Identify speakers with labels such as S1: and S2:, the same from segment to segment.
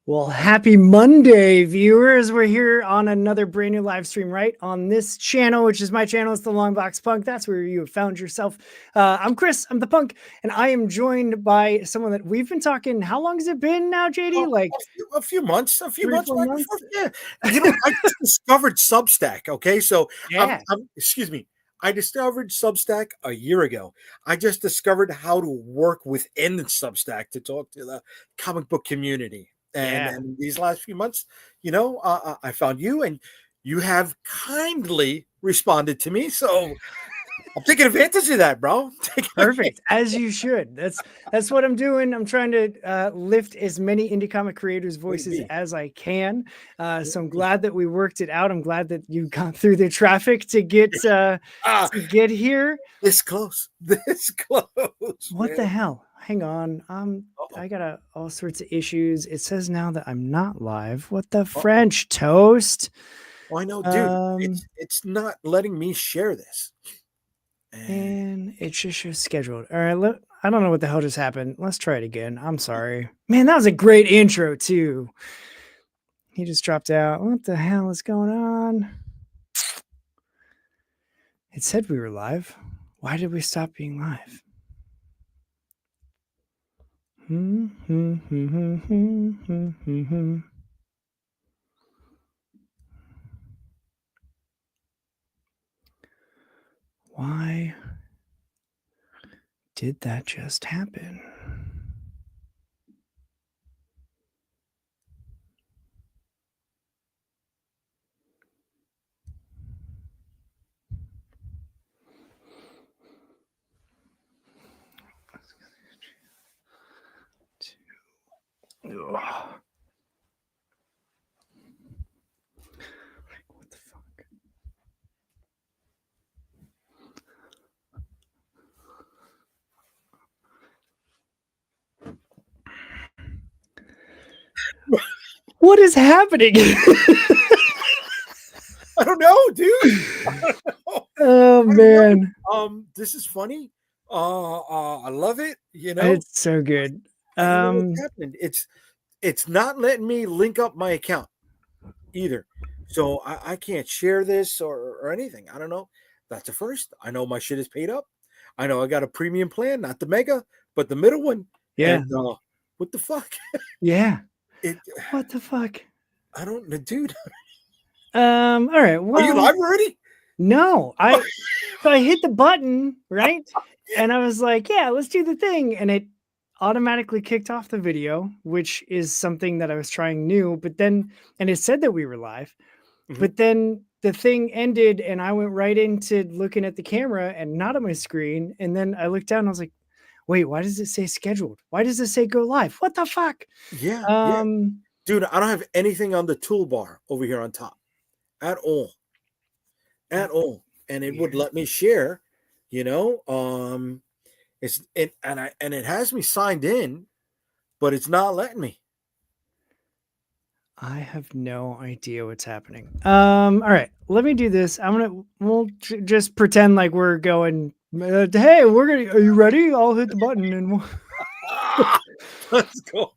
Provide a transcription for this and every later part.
S1: Well, happy Monday, viewers. We're here on another brand new live stream right on this channel, which is my channel. It's the Long Box Punk. That's where you have found yourself. I'm Chris. I'm the Punk, and I am joined by someone that we've been talking. How long has it been now, JayDee? Like
S2: a few months, right
S1: months?
S2: before, yeah. I just discovered Substack. Okay, so
S1: yeah.
S2: Excuse me. I discovered Substack a year ago. I just discovered how to work within the Substack to talk to the comic book community. And these last few months, I found you, and you have kindly responded to me. So I'm taking advantage of that, bro.
S1: Perfect, as you should. That's what I'm doing. I'm trying to lift as many indie comic creators' voices as I can. So I'm glad that we worked it out. I'm glad that you got through the traffic to get here.
S2: This close.
S1: What the hell? Hang on. I got all sorts of issues. It says now that I'm not live. What the French toast?
S2: Well, I know, dude. It's not letting me share this.
S1: And it just shows scheduled. All right, I don't know what the hell just happened. Let's try it again. I'm sorry. Man, that was a great intro, too. He just dropped out. What the hell is going on? It said we were live. Why did we stop being live? Why did that just happen? Ugh. What the fuck? What is happening?
S2: I don't know, dude. I don't know.
S1: Oh man.
S2: This is funny. I love it.
S1: It's so good.
S2: What's happened? It's not letting me link up my account either. So I can't share this or anything. I don't know. That's the first. I know my shit is paid up. I know I got a premium plan, not the mega, but the middle one.
S1: Yeah.
S2: And, what the fuck?
S1: Yeah. What the fuck?
S2: I don't know, dude.
S1: All right. Well,
S2: are you live already?
S1: No, I hit the button, right? And I was like, yeah, let's do the thing. And it automatically kicked off the video, which is something that I was trying new, and it said that we were live, but then the thing ended and I went right into looking at the camera and not at my screen. And then I looked down and I was like, wait, why does it say scheduled? Why does it say go live? What the fuck?
S2: Yeah. Dude, I don't have anything on the toolbar over here on top at all. And it would let me share, and it has me signed in, but it's not letting me.
S1: I have no idea what's happening. All right, let me do this. We'll just pretend like we're going, hey, are you ready? I'll hit the button and we'll
S2: let's go.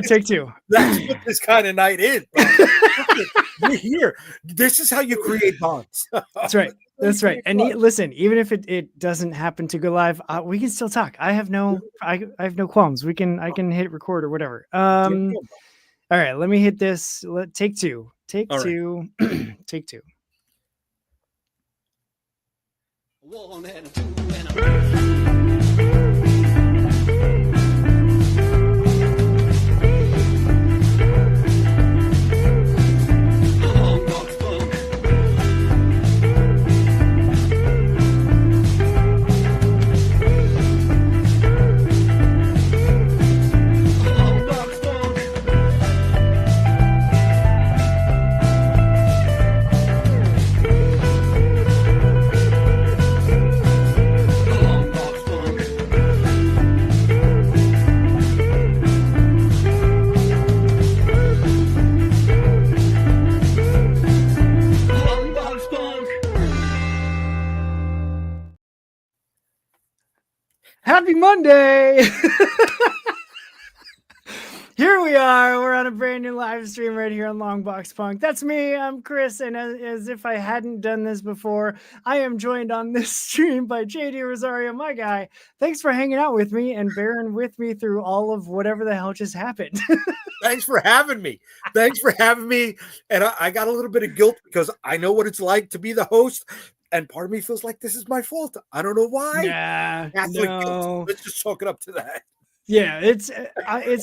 S1: Take two.
S2: That's what this kind of night is. We're here. This is how you create bonds.
S1: That's right. That's right. And listen, even if it doesn't happen to go live, we can still talk. I have no qualms. I can hit record or whatever. All right, let me hit this. Take two. Take two. Take two.
S3: 1 and 2 and
S1: Monday. Here we are. We're on a brand new live stream right here on Longbox Punk. That's me. I'm Chris. And as if I hadn't done this before, I am joined on this stream by JayDee Rosario, my guy. Thanks for hanging out with me and bearing with me through all of whatever the hell just happened.
S2: Thanks for having me. And I got a little bit of guilt because I know what it's like to be the host. And part of me feels like this is my fault. I don't know why.
S1: Catholic
S2: guilt.
S1: no.
S2: Let's just chalk it up to that.
S1: Yeah, it's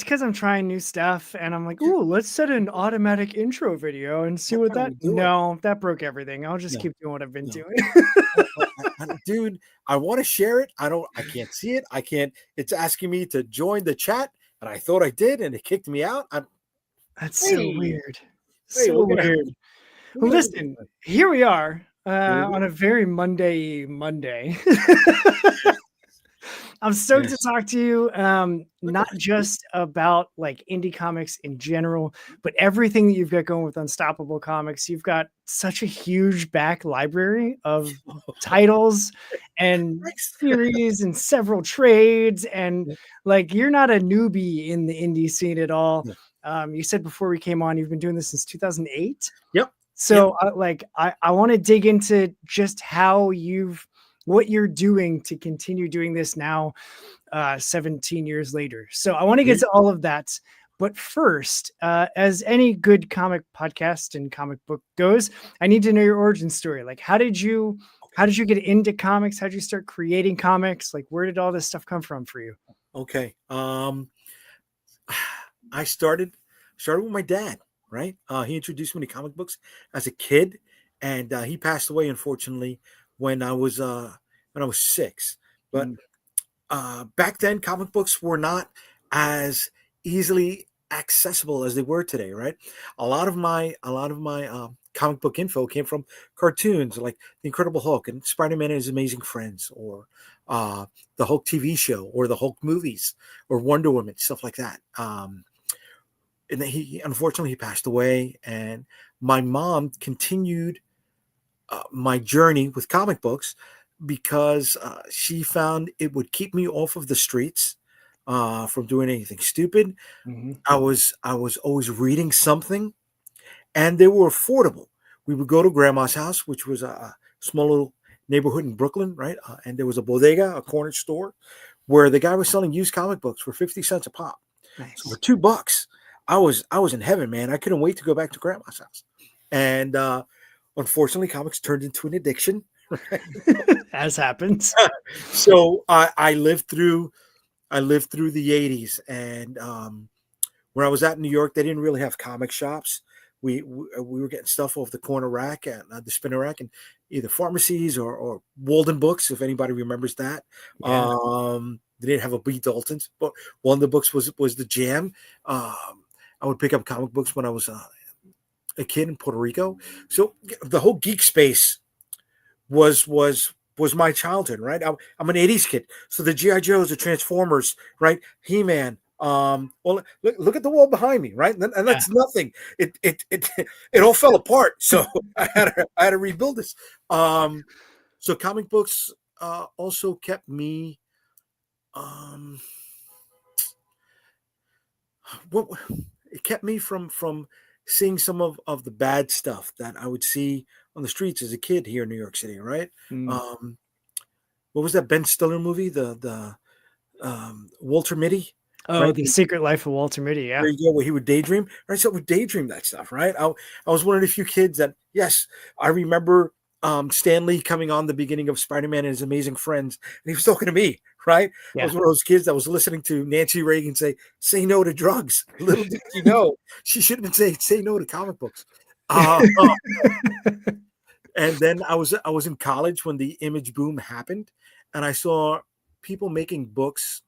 S1: because I'm trying new stuff and I'm like, ooh, let's set an automatic intro video and see what that. No, that broke everything. I'll just keep doing what I've been doing.
S2: Dude, I want to share it. I can't see it. I can't. It's asking me to join the chat, and I thought I did, and it kicked me out.
S1: That's so weird. So weird. Well, listen, here we are on a very Monday. I'm stoked to talk to you, not just about like indie comics in general, but everything that you've got going with Unstoppable Comics. You've got such a huge back library of titles and series and several trades. And like, you're not a newbie in the indie scene at all. You said before we came on, you've been doing this since 2008.
S2: Yep.
S1: So I want to dig into just what you're doing to continue doing this now, 17 years later. So I want to get to all of that. But first, as any good comic podcast and comic book goes, I need to know your origin story. Like, how did you get into comics? How did you start creating comics? Like, where did all this stuff come from for you?
S2: Okay. I started with my dad, right? He introduced me to comic books as a kid, and he passed away, unfortunately, when I was 6. But back then, comic books were not as easily accessible as they were today, right? A lot of my comic book info came from cartoons like The Incredible Hulk and Spider-Man and His Amazing Friends, or the Hulk TV show, or the Hulk movies, or Wonder Woman, stuff like that. And then unfortunately he passed away, and my mom continued my journey with comic books because she found it would keep me off of the streets from doing anything stupid. I was always reading something, and they were affordable. We would go to Grandma's house, which was a small little neighborhood in Brooklyn, right? And there was a bodega, a corner store, where the guy was selling used comic books for 50 cents a pop.
S1: Nice.
S2: So for $2, I was in heaven, man. I couldn't wait to go back to Grandma's house. And unfortunately, comics turned into an addiction, right?
S1: As happens.
S2: So I lived through the 80s, and where I was at in New York, they didn't really have comic shops. We were getting stuff off the corner rack and the spinner rack, and either pharmacies or Walden Books, if anybody remembers that. Yeah. They didn't have a B. Dalton's, but one of the books was the Jam. I would pick up comic books when I was a kid in Puerto Rico. So the whole geek space was my childhood, right? I'm an 80s kid. So the G.I. Joes, the Transformers, right? He-Man. Well, look at the wall behind me, right? And that's nothing. It all fell apart. So I had to rebuild this. So comic books also kept me it kept me from seeing some of the bad stuff that I would see on the streets as a kid here in New York City, right? What was that Ben Stiller movie? The Walter Mitty?
S1: Oh,
S2: right?
S1: The Secret Life of Walter Mitty, yeah.
S2: There you go, where he would daydream. Right, so I would daydream that stuff, right? I was one of the few kids that, yes, I remember Stan Lee coming on the beginning of Spider-Man and His Amazing Friends, and he was talking to me, right? Yeah. I was one of those kids that was listening to Nancy Reagan say no to drugs. Little did you know, she should have been saying say no to comic books. And then I was in college when the image boom happened, and I saw people making books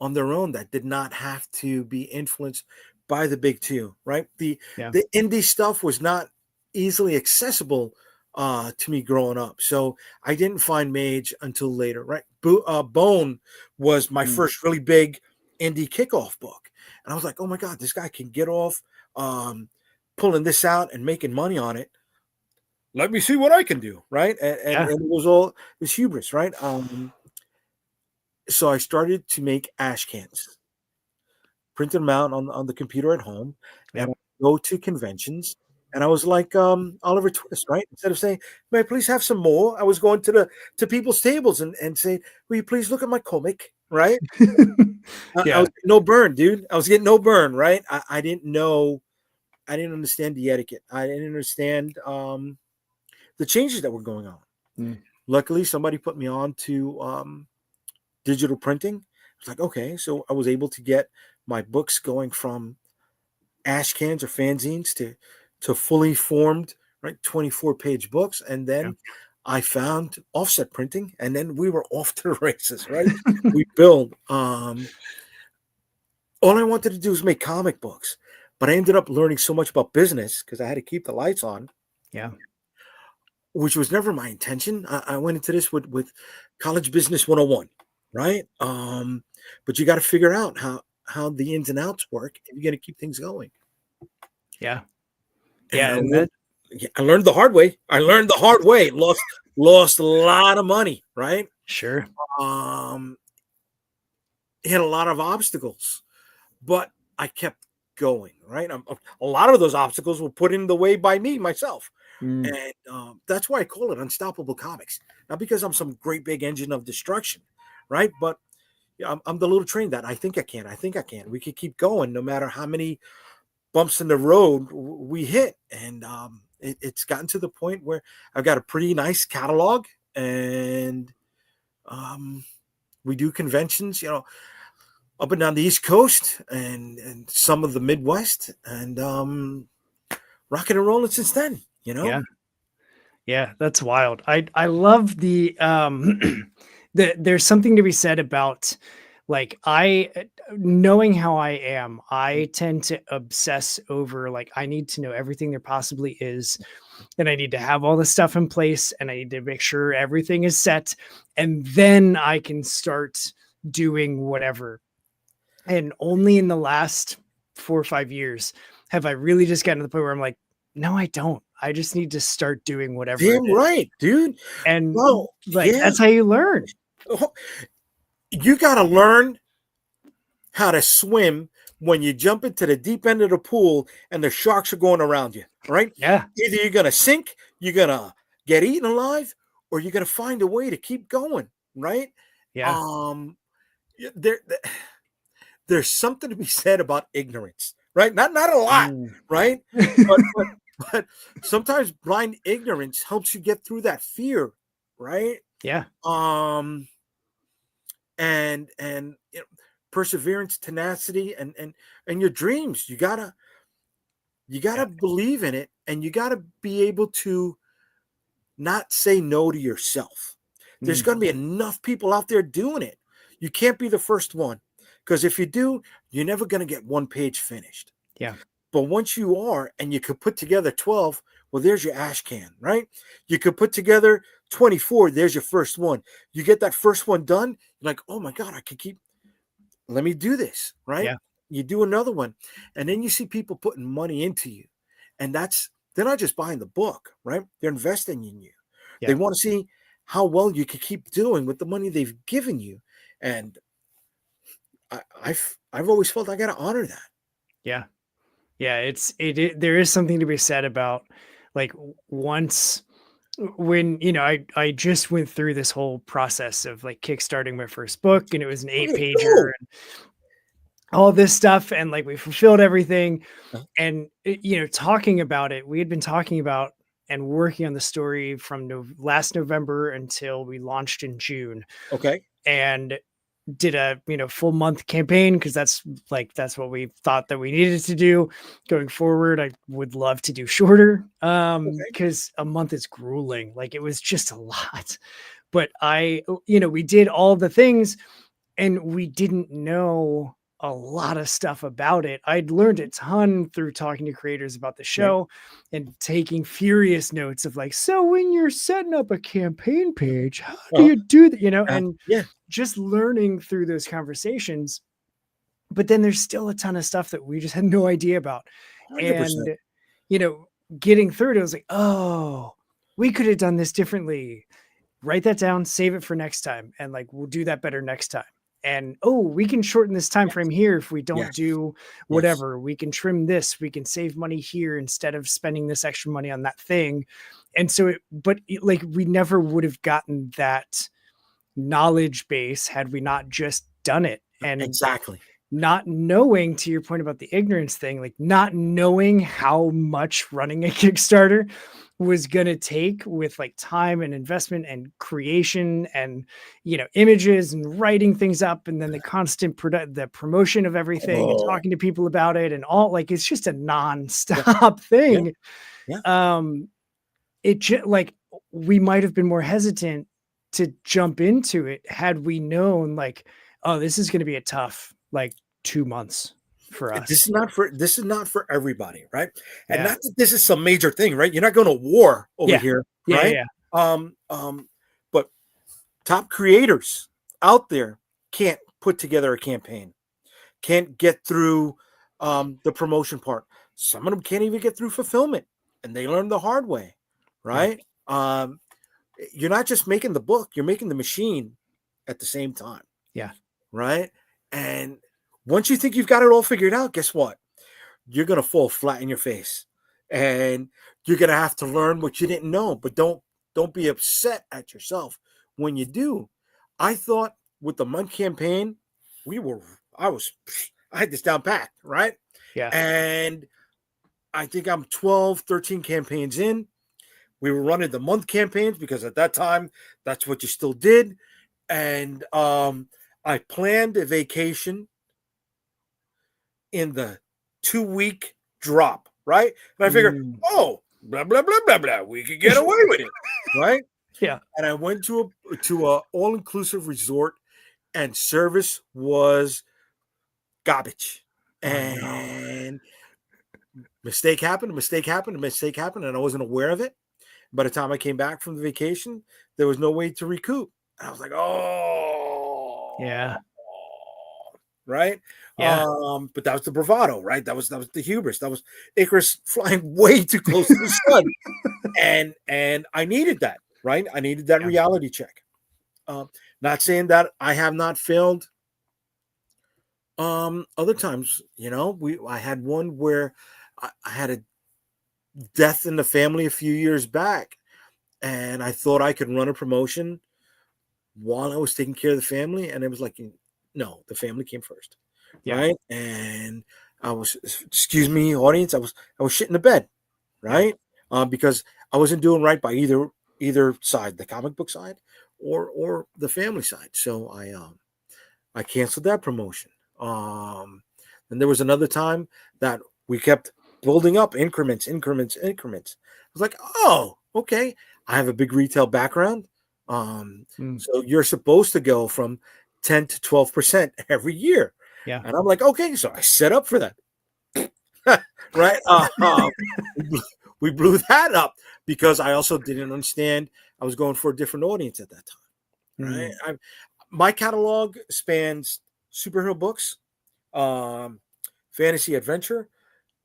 S2: on their own that did not have to be influenced by the big two, right? The indie stuff was not easily accessible to me growing up. So I didn't find Mage until later, right? Bone was my first really big indie kickoff book. And I was like, oh my God, this guy can get off pulling this out and making money on it. Let me see what I can do, right? And it was hubris, right? So I started to make ash cans, printed them out on the computer at home, and
S1: Yep.
S2: I go to conventions. And I was like Oliver Twist, right? Instead of saying, "May I please have some more?" I was going to people's tables and saying, "Will you please look at my comic?" Right? I
S1: Yeah.
S2: was getting no burn, dude. I was getting no burn, right? I didn't know, I didn't understand the etiquette. I didn't understand the changes that were going on.
S1: Mm.
S2: Luckily, somebody put me on to digital printing. It's like, okay, so I was able to get my books going from ash cans or fanzines to fully formed, right, 24-page books, and
S1: Yeah.
S2: then I found offset printing, and then we were off to the races, right? We built. All I wanted to do was make comic books, but I ended up learning so much about business because I had to keep the lights on,
S1: Yeah.
S2: which was never my intention. I went into this with college business 101, right? But you got to figure out how the ins and outs work if you're going to keep things going.
S1: Yeah.
S2: And
S1: Yeah. And that,
S2: I learned the hard way. I learned the hard way. Lost a lot of money, right?
S1: sure.
S2: Um, hit a lot of obstacles, but I kept going, right? A lot of those obstacles were put in the way by me myself.
S1: Mm.
S2: And that's why I call it Unstoppable Comics. Not because I'm some great big engine of destruction, right? But yeah, I'm the little train that I think I can. I think I can. We could keep going no matter how many bumps in the road we hit. And it's gotten to the point where I've got a pretty nice catalog, and we do conventions, up and down the East Coast and some of the Midwest, and rocking and rolling since then.
S1: Yeah. Yeah. That's wild. I love the, there's something to be said about like, knowing how I am, I tend to obsess over like, I need to know everything there possibly is. And I need to have all the stuff in place and I need to make sure everything is set. And then I can start doing whatever. And only in the last 4 or 5 years have I really just gotten to the point where I'm like, no, I don't. I just need to start doing whatever it
S2: Damn
S1: is.
S2: right, dude.
S1: And
S2: Well,
S1: like,
S2: yeah.
S1: that's how you learn.
S2: You got to learn how to swim when you jump into the deep end of the pool and the sharks are going around you, right?
S1: Yeah.
S2: Either you're going to sink, you're going to get eaten alive, or you're going to find a way to keep going, right?
S1: Yeah.
S2: Um, there's something to be said about ignorance, right? Not a lot,
S1: Mm.
S2: right? But but sometimes blind ignorance helps you get through that fear, right?
S1: Yeah.
S2: Um, and perseverance, tenacity, and your dreams. You gotta believe in it, and you gotta be able to not say no to yourself. There's
S1: Mm.
S2: going to be enough people out there doing it. You can't be the first one, because if you do, you're never going to get one page finished.
S1: Yeah.
S2: But once you are, and you could put together 12, well, there's your ash can, right? You could put together 24, there's your first one. You get that first one done, you're like, oh my God, I could keep, let me do this, right?
S1: Yeah.
S2: You do another one, and then you see people putting money into you. And they're not just buying the book, right? They're investing in you. They
S1: Yeah.
S2: want to see how well you can keep doing with the money they've given you. And I've always felt I got to honor that.
S1: Yeah. Yeah. There is something to be said about like once when, I just went through this whole process of like kickstarting my first book and it was an
S2: Look
S1: 8
S2: at it
S1: pager
S2: go.
S1: and all this stuff. And like we fulfilled everything.
S2: Uh,
S1: And, talking about it, we had been talking about and working on the story from last November until we launched in June.
S2: Okay.
S1: And did a full month campaign because that's what we thought that we needed to do going forward. I would love to do shorter
S2: Okay.
S1: because a month is grueling. Like it was just a lot. But we did all the things and we didn't know a lot of stuff about it. I'd learned a ton through talking to creators about the
S2: Right.
S1: show and taking furious notes of like, so when you're setting up a campaign page, how do
S2: Uh,
S1: you do that? And
S2: yeah.
S1: just learning through those conversations. But then there's still a ton of stuff that we just had no idea about.
S2: 100%.
S1: And, you know, getting through it, I was like, oh, we could have done this differently. Write that down, save it for next time. And like, we'll do that better next time. and oh, we can shorten this time frame here if we don't
S2: Yes.
S1: do whatever. We can trim this, we can save money here instead of spending this extra money on that thing. And so like we never would have gotten that knowledge base had we not just done it. And
S2: Exactly.
S1: not knowing, to your point about the ignorance thing, like not knowing how much running a Kickstarter was going to take with like time and investment and creation and, images and writing things up, and then the constant the promotion of everything and talking to people about it and all, like, it's just a nonstop thing.
S2: Yeah.
S1: Like we might have been more hesitant to jump into it had we known, like, oh, this is going to be a tough, like, 2 months for us.
S2: This is not for everybody, right? And
S1: Yeah.
S2: not that this is some major thing, right? You're not going to war over here, right? But top creators out there can't put together a campaign, can't get through the promotion part. Some of them can't even get through fulfillment, and they learn the hard way, right? You're not just making the book, you're making the machine at the same time.
S1: Yeah.
S2: Right. And once you think you've got it all figured out, guess what? You're going to fall flat in your face, and you're going to have to learn what you didn't know. But don't be upset at yourself when you do. I thought with the month campaign, I had this down packed, right?
S1: Yeah.
S2: And I think I'm 12, 13 campaigns in. We were running the month campaigns because at that time, that's what you still did. And I planned a vacation in the 2-week drop, right? And I figured, oh, blah, blah, blah, blah, blah. We could get away with it, right?
S1: Yeah.
S2: And I went to a all-inclusive resort, and service was garbage. And mistake happened, and I wasn't aware of it. By the time I came back from the vacation, there was no way to recoup. And I was like, oh.
S1: Yeah.
S2: Right.
S1: Yeah.
S2: But that was the bravado, right? That was the hubris. That was Icarus flying way too close to the sun. And I needed that, right? I needed that reality check. Not saying that I have not failed other times. I had one where I had a death in the family a few years back, and I thought I could run a promotion while I was taking care of the family, and it was like, no, the family came first, right? And I was, excuse me, audience, I was shitting the bed, right? Because I wasn't doing right by either side, the comic book side or the family side. So I canceled that promotion. And there was another time that we kept building up increments. I was like, oh, okay. I have a big retail background. So you're supposed to go from 10 to 12% every year.
S1: Yeah.
S2: And I'm like, okay, so I set up for that. Right. We blew that up because I also didn't understand I was going for a different audience at that time. Right. My catalog spans superhero books, fantasy adventure,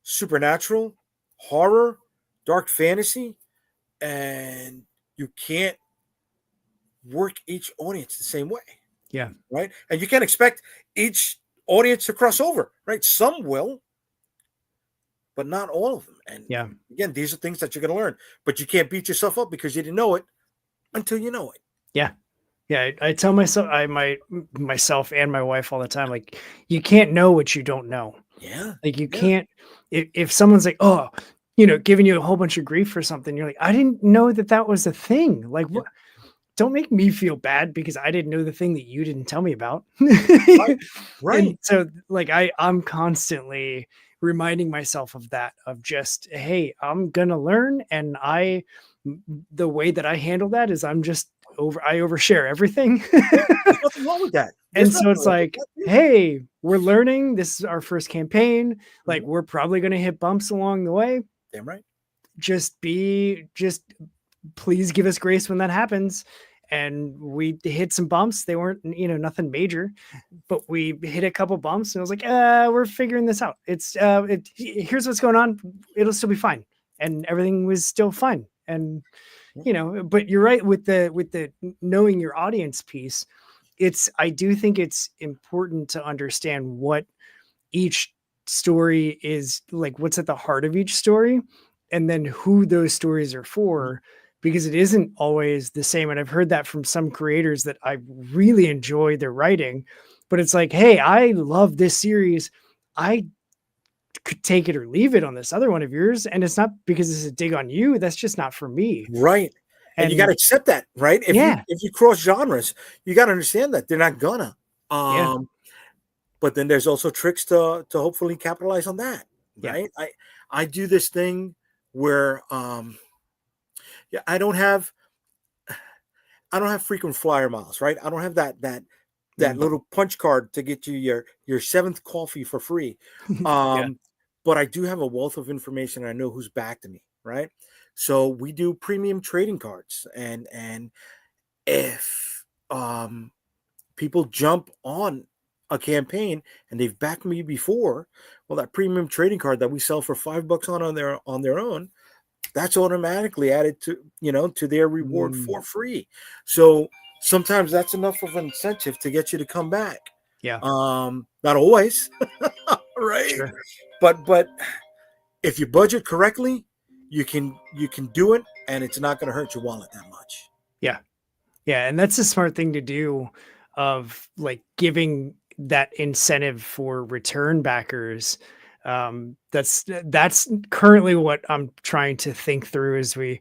S2: supernatural, horror, dark fantasy, and you can't work each audience the same way.
S1: Yeah.
S2: Right. And you can't expect each audience to cross over, right? Some will, but not all of them. And again, these are things that you're going to learn, but you can't beat yourself up because you didn't know it until you know it.
S1: Yeah. Yeah. I tell myself, myself and my wife all the time, like, you can't know what you don't know.
S2: Yeah.
S1: Like you can't, if someone's like, oh, giving you a whole bunch of grief for something, you're like, I didn't know that was a thing. Like, what? Don't make me feel bad because I didn't know the thing that you didn't tell me about.
S2: Right.
S1: And so like I'm constantly reminding myself of that, of just, hey, I'm gonna learn. And the way that I handle that is I overshare everything.
S2: There's nothing wrong with that.
S1: And so it's like, hey, we're learning. This is our first campaign. Like, we're probably going to hit bumps along the way.
S2: Damn right.
S1: Just please give us grace when that happens. And we hit some bumps. They weren't, nothing major, but we hit a couple bumps and I was like, we're figuring this out. Here's what's going on. It'll still be fine. And everything was still fine. And, but you're right with the knowing your audience piece. I do think it's important to understand what each story is like, what's at the heart of each story, and then who those stories are for, because it isn't always the same. And I've heard that from some creators that I really enjoy their writing, but it's like, hey, I love this series. I could take it or leave it on this other one of yours. And it's not because it's a dig on you. That's just not for me.
S2: Right. And you got to
S1: And
S2: accept that, right?
S1: yeah,
S2: If you cross genres, you got to understand that they're not gonna.
S1: yeah,
S2: But then there's also tricks to hopefully capitalize on that,
S1: yeah.
S2: right? I do this thing where yeah, I don't have frequent flyer miles, right? I don't have that little punch card to get you your seventh coffee for free.
S1: Yeah.
S2: But I do have a wealth of information. I know who's backed me, right? So we do premium trading cards, and if people jump on a campaign and they've backed me before, well, that premium trading card that we sell for $5 on their own, that's automatically added to their reward for free. So sometimes that's enough of an incentive to get you to come back.
S1: Yeah.
S2: Not always, right?
S1: Sure.
S2: But if you budget correctly, you can do it, and it's not going to hurt your wallet that much.
S1: Yeah. Yeah. And that's a smart thing to do, of like giving that incentive for return backers. That's currently what I'm trying to think through as we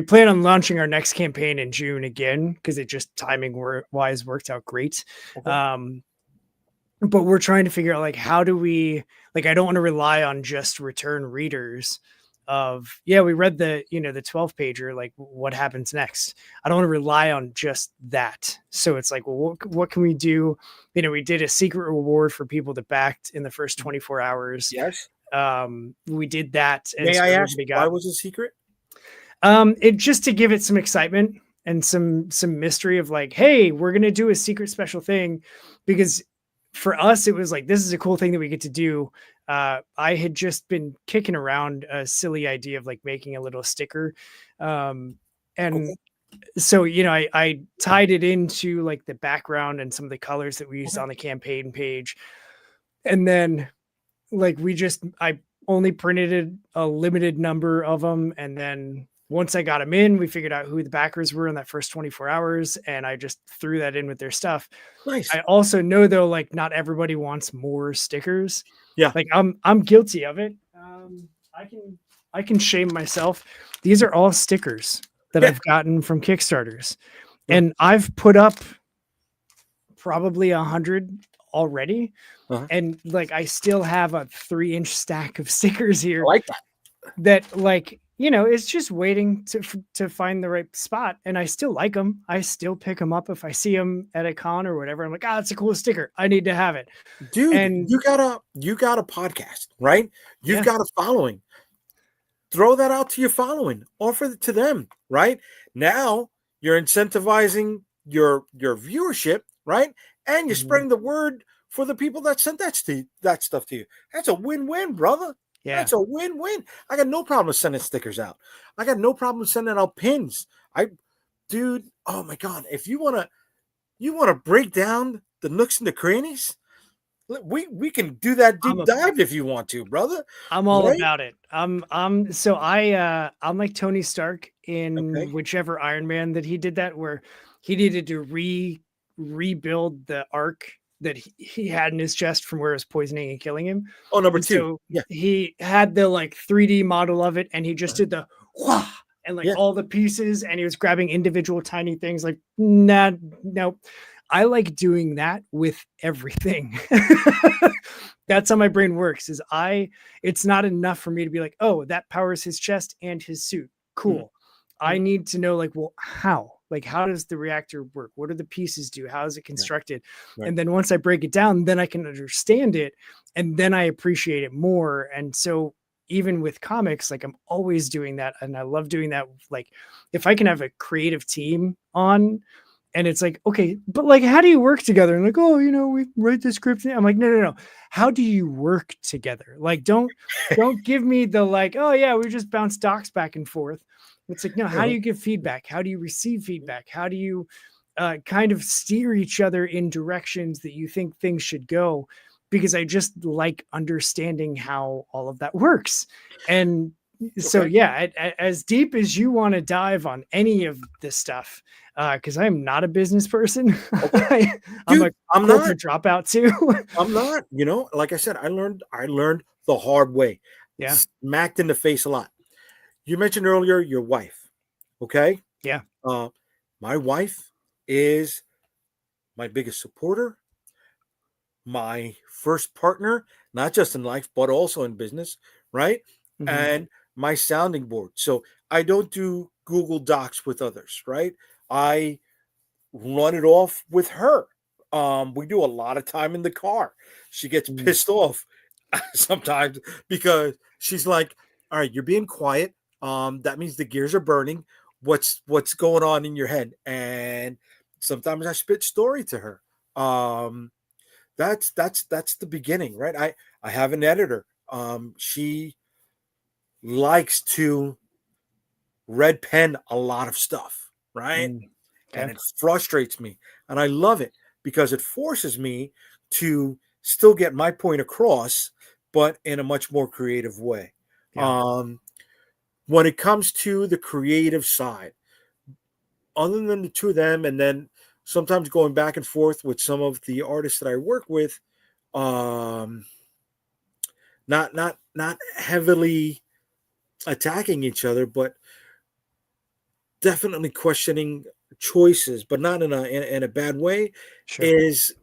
S1: plan on launching our next campaign in June again, because it just wise worked out great.
S2: Okay.
S1: But we're trying to figure out like, how do we, like, I don't want to rely on just return readers of, yeah, we read the 12 pager, like what happens next? I don't want to rely on just that. So it's like, well, what can we do? We did a secret reward for people that backed in the first 24 hours.
S2: Yes.
S1: We did that. And
S2: May
S1: so
S2: I ask why
S1: got,
S2: was it secret?
S1: it just to give it some excitement and some mystery of like, hey, we're going to do a secret special thing, because for us, it was like, this is a cool thing that we get to do. I had just been kicking around a silly idea of like making a little sticker. And so, I tied it into like the background and some of the colors that we used on the campaign page. And then like, I only printed a limited number of them. And then once I got them in, we figured out who the backers were in that first 24 hours. And I just threw that in with their stuff.
S2: Nice.
S1: I also know though, like not everybody wants more stickers.
S2: Yeah.
S1: Like I'm guilty of it. I can shame myself. These are all stickers that I've gotten from Kickstarters, and I've put up probably 100 already. And like, I still have a 3-inch stack of stickers here.
S2: I like
S1: that like, it's just waiting to find the right spot. And I still like them. I still pick them up if I see them at a con or whatever. I'm like, that's a cool sticker. I need to have it.
S2: Dude,
S1: and
S2: you got a podcast, right? You've got a following. Throw that out to your following. Offer it to them, right? Now you're incentivizing your viewership, right? And you're spreading the word for the people that sent that stuff to you. That's a win-win, brother.
S1: Yeah.
S2: That's a win-win. I got no problem with sending stickers out. I got no problem with sending out pins. Dude, oh my God. If you wanna break down the nooks and the crannies, we can do that deep dive if you want to, brother.
S1: I'm all about it. I'm like Tony Stark in whichever Iron Man that he did that, where he needed to rebuild the arc that he had in his chest from where it was poisoning and killing him.
S2: Oh, number 2.
S1: So he had the like 3D model of it, and he just did the wah, and like all the pieces, and he was grabbing individual tiny things. Like, nah, no. I like doing that with everything. That's how my brain works. It's not enough for me to be like, oh, that powers his chest and his suit. Cool. I need to know like, well, how? Like, how does the reactor work? What do the pieces do? How is it constructed? Right. And then once I break it down, then I can understand it, and then I appreciate it more. And so even with comics, like I'm always doing that, and I love doing that. Like if I can have a creative team on, and it's like, okay, but like, how do you work together? And like, oh, we write the script. I'm like, no. How do you work together? Like, don't give me the like, oh yeah, we just bounce docs back and forth. It's like, no, how do you give feedback? How do you receive feedback? How do you kind of steer each other in directions that you think things should go, because I just like understanding how all of that works. And so,
S2: Okay.
S1: yeah, as deep as you want to dive on any of this stuff, because I'm not a business person.
S2: Okay.
S1: I'm a
S2: Dude, I'm not.
S1: corporate dropout too.
S2: I'm not. Like I said, I learned the hard way.
S1: Yeah.
S2: Smacked in the face a lot. You mentioned earlier your wife. Okay.
S1: Yeah.
S2: Uh, my wife is my biggest supporter, my first partner, not just in life, but also in business, right?
S1: Hmm.
S2: And my sounding board. So I don't do Google Docs with others, right? I run it off with her. We do a lot of time in the car. She gets
S1: Mm.
S2: pissed off sometimes because she's like, "All right, you're being quiet. That means the gears are burning. What's going on in your head?" And sometimes I spit story to her. Um, that's the beginning, right? I have an editor. She likes to red pen a lot of stuff, right?
S1: Mm.
S2: And
S1: Okay.
S2: it frustrates me, and I love it because it forces me to still get my point across, but in a much more creative way.
S1: Yeah.
S2: um when it comes to the creative side, other than the two of them, and then sometimes going back and forth with some of the artists that I work with, um not heavily attacking each other, but definitely questioning choices, but not in a bad way,
S1: Sure.
S2: is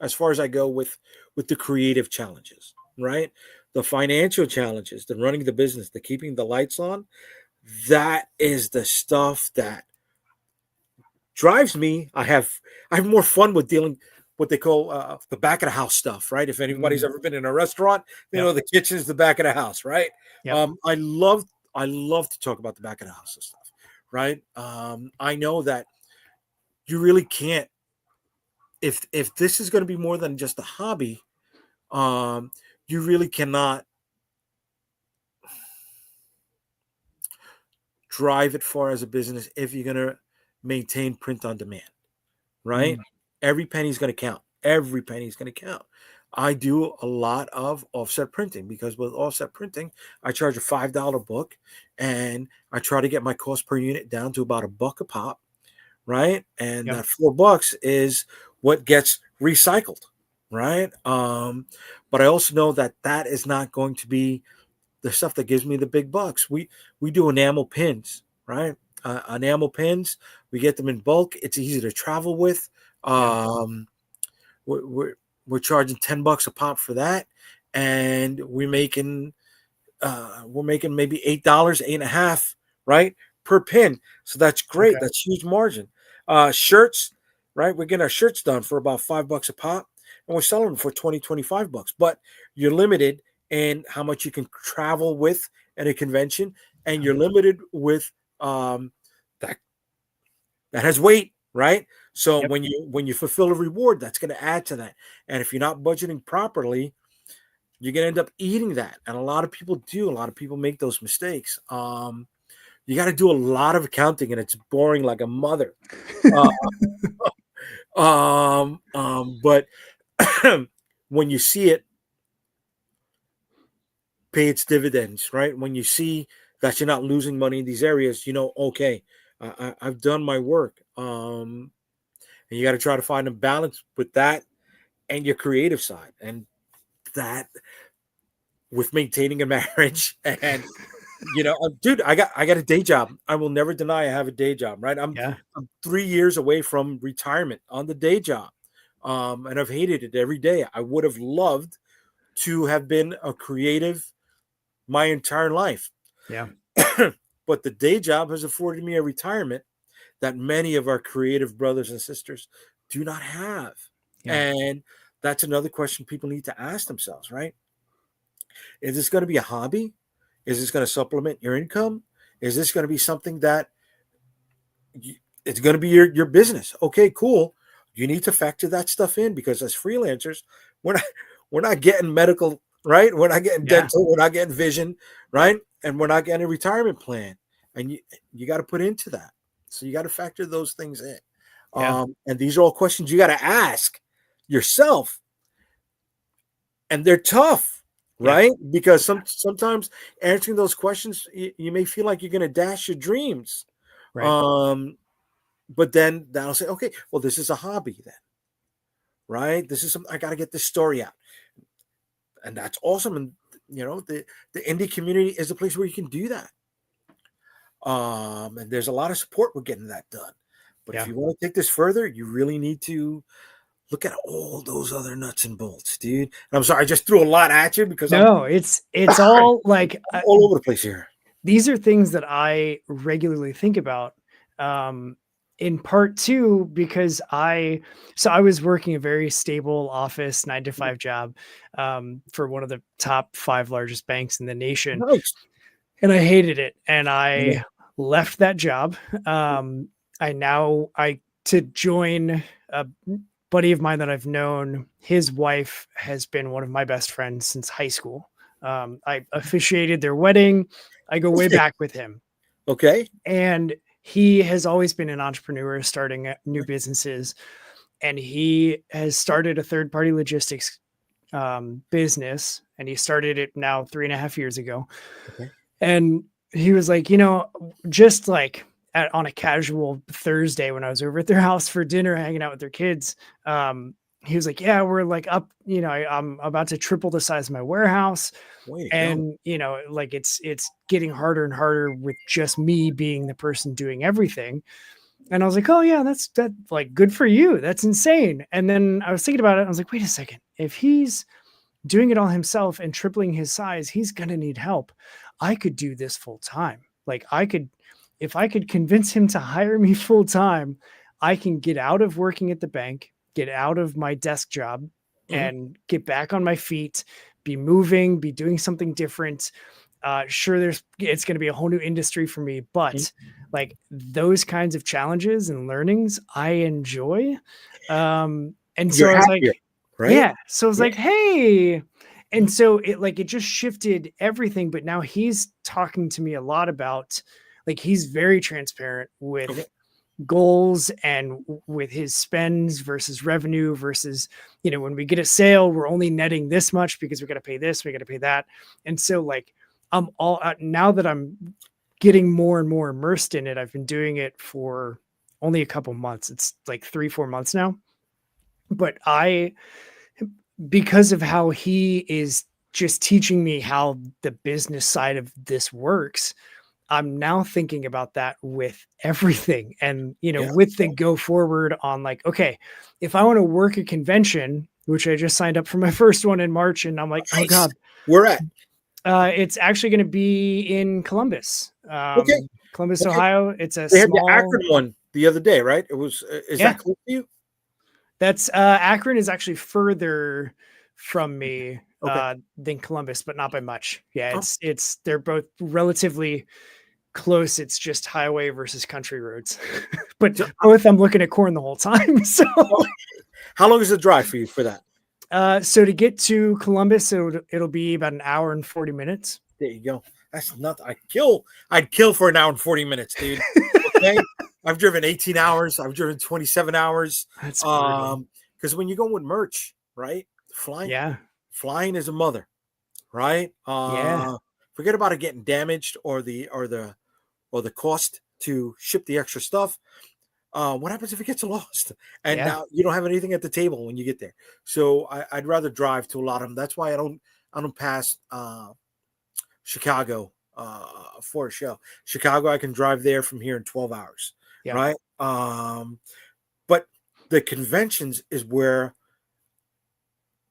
S2: as far as I go with the creative challenges, right? The financial challenges, the running the business, the keeping the lights on. That is the stuff that drives me. I have more fun with dealing what they call the back of the house stuff, right? If anybody's
S1: Mm.
S2: ever been in a restaurant,
S1: Yep.
S2: the kitchen is the back of the house, right?
S1: Yep.
S2: I love to talk about the back of the house and stuff, right? I know that you really can't, if this is going to be more than just a hobby, um, you really cannot drive it far as a business if you're going to maintain print on demand, right?
S1: Mm.
S2: Every penny's going to count. Every penny's going to count. I do a lot of offset printing because with offset printing, I charge a $5 book and I try to get my cost per unit down to about $1 a pop, right? And
S1: Yep.
S2: that $4 is what gets recycled, right? But I also know that that is not going to be the stuff that gives me the big bucks. We do enamel pins, right? Enamel pins. We get them in bulk. It's easy to travel with.
S1: Yeah.
S2: Um, we're we're charging $10 a pop for that, and we're making maybe $8, 8.5, right, per pin. So that's great.
S1: Okay.
S2: That's huge margin. Shirts, right? We're getting our shirts done for about $5 a pop, and we're selling them for 20, $25. But you're limited in how much you can travel with at a convention, and
S1: Yeah.
S2: you're limited with that that has weight, right? So
S1: Yep.
S2: when you fulfill a reward, that's going to add to that. And if you're not budgeting properly, you're going to end up eating that. And a lot of people do. A lot of people make those mistakes. You got to do a lot of accounting, and it's boring like a mother. Uh, but when you see it pay its dividends, right? When you see that you're not losing money in these areas, okay, I've done my work. And you got to try to find a balance with that and your creative side, and that with maintaining a marriage. And dude, I got a day job. I will never deny I have a day job, right?
S1: Yeah.
S2: I'm 3 years away from retirement on the day job, and I've hated it every day. I would have loved to have been a creative my entire life,
S1: Yeah.
S2: but the day job has afforded me a retirement that many of our creative brothers and sisters do not have.
S1: Yeah.
S2: And that's another question people need to ask themselves, right? Is this going to be a hobby? Is this going to supplement your income? Is this going to be something that it's going to be your business? Okay, cool. You need to factor that stuff in because as freelancers, we're not we're not getting medical, right? We're not getting
S1: Yeah.
S2: dental, we're not getting vision, right? And we're not getting a retirement plan. And you got to put into that. So you got to factor those things in.
S1: Yeah.
S2: And these are all questions you got to ask yourself. And they're tough,
S1: Yeah.
S2: right? Because sometimes answering those questions, you may feel like you're going to dash your dreams.
S1: Right.
S2: But then that'll say, okay, well, this is a hobby then, right? This is something I got to get this story out. And that's awesome. And, the indie community is a place where you can do that. And there's a lot of support with getting that done. But if
S1: Yeah.
S2: you want to take this further, you really need to look at all those other nuts and bolts, dude. And I'm sorry, I just threw a lot at you because
S1: No, it's all like
S2: I'm all over the place here.
S1: these are things that I regularly think about. In part too, because I was working a very stable office 9 to 5 job for one of the top 5 largest banks in the nation.
S2: Nice.
S1: And I hated it. And
S2: Yeah.
S1: I left that job. I to join a buddy of mine that I've known. His wife has been one of my best friends since high school. I officiated their wedding. I go way back with him.
S2: Okay.
S1: And he has always been an entrepreneur starting new businesses. And he has started a third-party logistics business. And he started it now 3.5 years ago.
S2: Okay.
S1: And he was like, just like on a casual Thursday when I was over at their house for dinner, hanging out with their kids, he was like, yeah, we're like up, I'm about to triple the size of my warehouse. And, like it's getting harder and harder with just me being the person doing everything. And I was like, oh yeah, that's like good for you. That's insane. And then I was thinking about it. I was like, wait a second. If he's doing it all himself and tripling his size, he's going to need help. I could do this full time. Like if I could convince him to hire me full time, I can get out of working at the bank, get out of my desk job and get back on my feet, be moving, be doing something different. Sure, it's going to be a whole new industry for me, but like those kinds of challenges and learnings I enjoy. And so
S2: You're
S1: I was
S2: happier,
S1: like,
S2: right?
S1: yeah. So I was like, hey. And so it just shifted everything. But now he's talking to me a lot about, like, he's very transparent with goals and with his spends versus revenue versus, when we get a sale, we're only netting this much because we got to pay this, we got to pay that. And so like, I'm all out now that I'm getting more and more immersed in it. I've been doing it for only a couple months. It's like 3-4 months now, but because of how he is just teaching me how the business side of this works, I'm now thinking about that with everything. And, with the go forward on like, okay, if I want to work a convention, which I just signed up for my first one in March, and I'm like, oh God,
S2: where at?
S1: It's actually going to be in Columbus, Columbus,
S2: Okay.
S1: Ohio. It's a
S2: They had
S1: small
S2: the Akron one the other day, right? It was, is that close to you?
S1: That's Akron is actually further from me than Columbus, but not by much. Yeah, it's they're both relatively close. It's just highway versus country roads, but both I'm looking at corn the whole time. So,
S2: how long is the drive for you for that?
S1: So to get to Columbus, it'll be about an hour and 40 minutes.
S2: There you go. That's nothing. I'd kill for an hour and 40 minutes, dude. Okay. I've driven 18 hours. I've driven 27 hours.
S1: That's because
S2: when you go with merch, right? Flying is a mother, right? Forget about it getting damaged or the cost to ship the extra stuff. What happens if it gets lost and now you don't have anything at the table when you get there? So I'd rather drive to a lot of them. That's why I don't pass Chicago for a show. Chicago, I can drive there from here in 12 hours. Right. But the conventions is where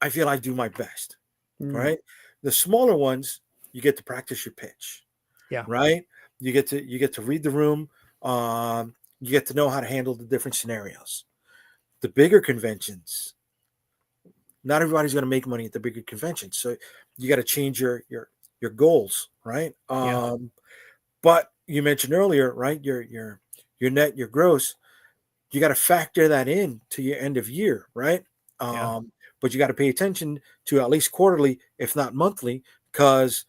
S2: I feel I do my best. Right. The smaller ones, you get to practice your pitch.
S1: Yeah.
S2: Right. You get to read the room. You get to know how to handle the different scenarios. The bigger conventions, not everybody's going to make money at the bigger conventions. So you got to change your goals. Right. But you mentioned earlier, right? Your net, your gross, you got to factor that in to your end of year, right? But you got to pay attention to at least quarterly, if not monthly, because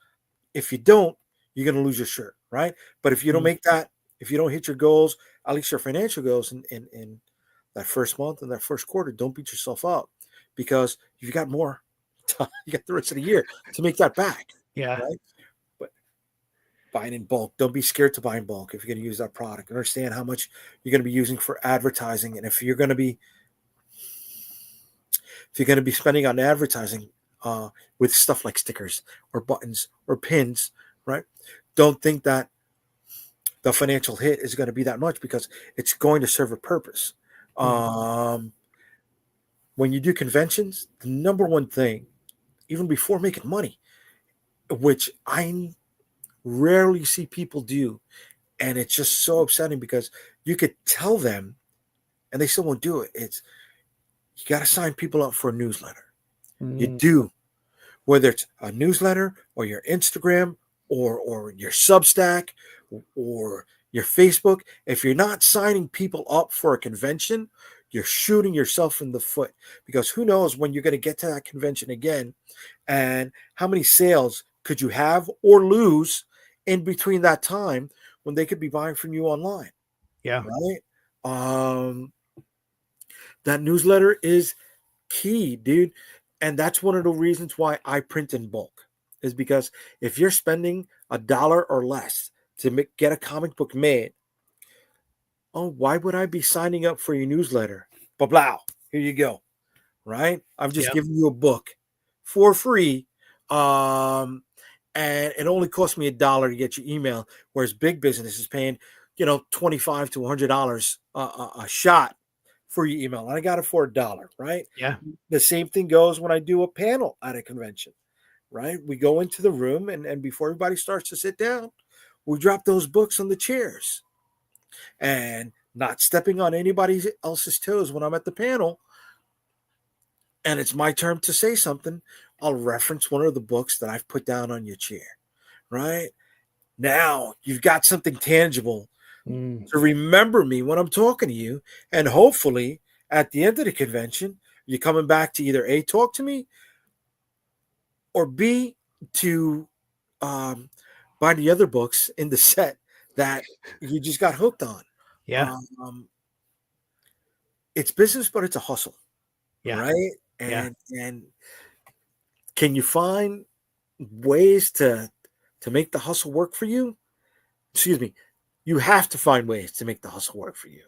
S2: if you don't, you're going to lose your shirt, right? But if you don't make that, if you don't hit your goals, at least your financial goals in that first month and that first quarter, don't beat yourself up because you've got more time, you got the rest of the year to make that back.
S1: Yeah.
S2: Right. But buying in bulk, don't be scared to buy in bulk if you're going to use that product. Understand how much you're going to be using for advertising. And if you're going to be spending on advertising with stuff like stickers or buttons or pins, right? Don't think that the financial hit is going to be that much because it's going to serve a purpose. When you do conventions, the number one thing, even before making money, which I rarely see people do, and it's just so upsetting because you could tell them and they still won't do it. It's you got to sign people up for a newsletter. You do, whether it's a newsletter or your Instagram or your Substack or your Facebook. If you're not signing people up for a convention, you're shooting yourself in the foot because who knows when you're going to get to that convention again and how many sales could you have or lose in between that time when they could be buying from you online.
S1: Yeah.
S2: Right. That newsletter is key, dude. And that's one of the reasons why I print in bulk is because if you're spending $1 or less to get a comic book made, oh, why would I be signing up for your newsletter? Blah, blah. Here you go. Right. I've just given you a book for free. And it only cost me $1 to get your email, whereas big business is paying, $25 to $100 a shot for your email. And I got it for $1, right?
S1: Yeah.
S2: The same thing goes when I do a panel at a convention, right? We go into the room and before everybody starts to sit down, we drop those books on the chairs and not stepping on anybody else's toes when I'm at the panel. And it's my turn to say something. I'll reference one of the books that I've put down on your chair, right? Now you've got something tangible to remember me when I'm talking to you. And hopefully at the end of the convention, you're coming back to either A, talk to me, or B, to buy the other books in the set that you just got hooked on.
S1: Yeah.
S2: It's business, but it's a hustle.
S1: Yeah.
S2: Right. And can you find ways to make the hustle work for you? Excuse me. You have to find ways to make the hustle work for you.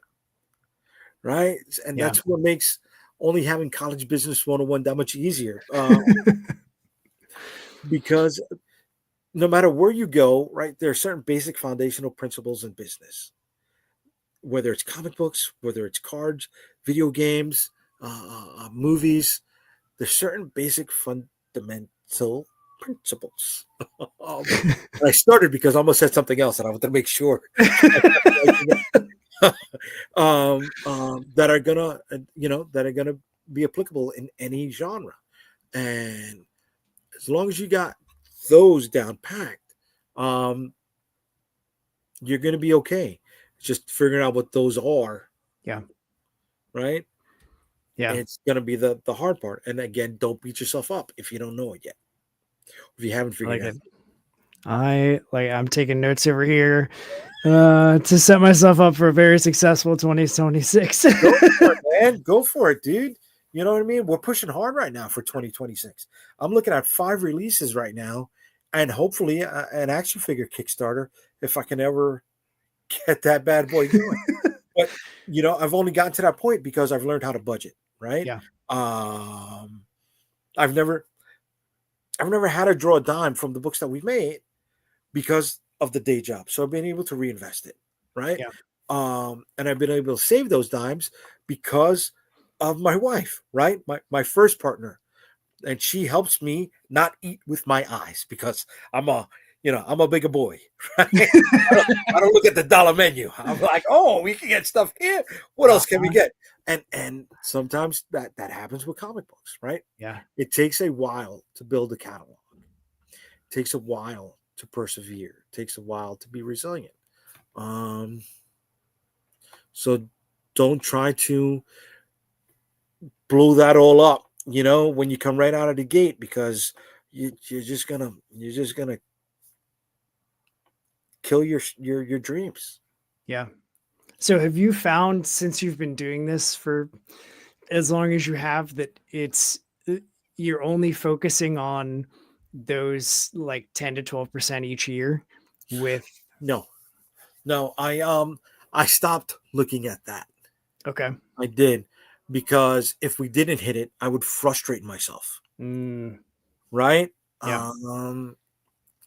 S2: Right. And that's what makes only having college business 101 that much easier. Because no matter where you go, right, there are certain basic foundational principles in business, whether it's comic books, whether it's cards, video games, movies, there's certain basic fundamental principles. I started because I almost said something else and I wanted to make sure that are gonna be applicable in any genre. And as long as you got those down packed, you're gonna be okay. Just figuring out what those are.
S1: Yeah.
S2: Right.
S1: Yeah.
S2: It's gonna be the hard part. And again, don't beat yourself up if you don't know it yet. If you haven't figured it out.
S1: I'm taking notes over here to set myself up for a very successful 2026.
S2: Go for it, man. Go for it, dude. You know what I mean? We're pushing hard right now for 2026. I'm looking at 5 releases right now and hopefully an action figure Kickstarter if I can ever get that bad boy going. But, I've only gotten to that point because I've learned how to budget, right?
S1: Yeah.
S2: I've never had to draw a dime from the books that we've made because of the day job. So I've been able to reinvest it, right?
S1: Yeah.
S2: And I've been able to save those dimes because of my wife, right? My first partner. And she helps me not eat with my eyes because I'm a bigger boy, right? I don't look at the dollar menu. I'm like, oh, we can get stuff here. What else can we get? And sometimes that happens with comic books, right?
S1: Yeah.
S2: It takes a while to build a catalog. It takes a while to persevere. It takes a while to be resilient. So don't try to blow that all up, when you come right out of the gate, because you're just gonna kill your dreams.
S1: Yeah. So have you found, since you've been doing this for as long as you have, that you're only focusing on those like 10 to 12% each year with
S2: No, no, I stopped looking at that.
S1: okay.
S2: I did, because if we didn't hit it, I would frustrate myself. Right?
S1: Yeah.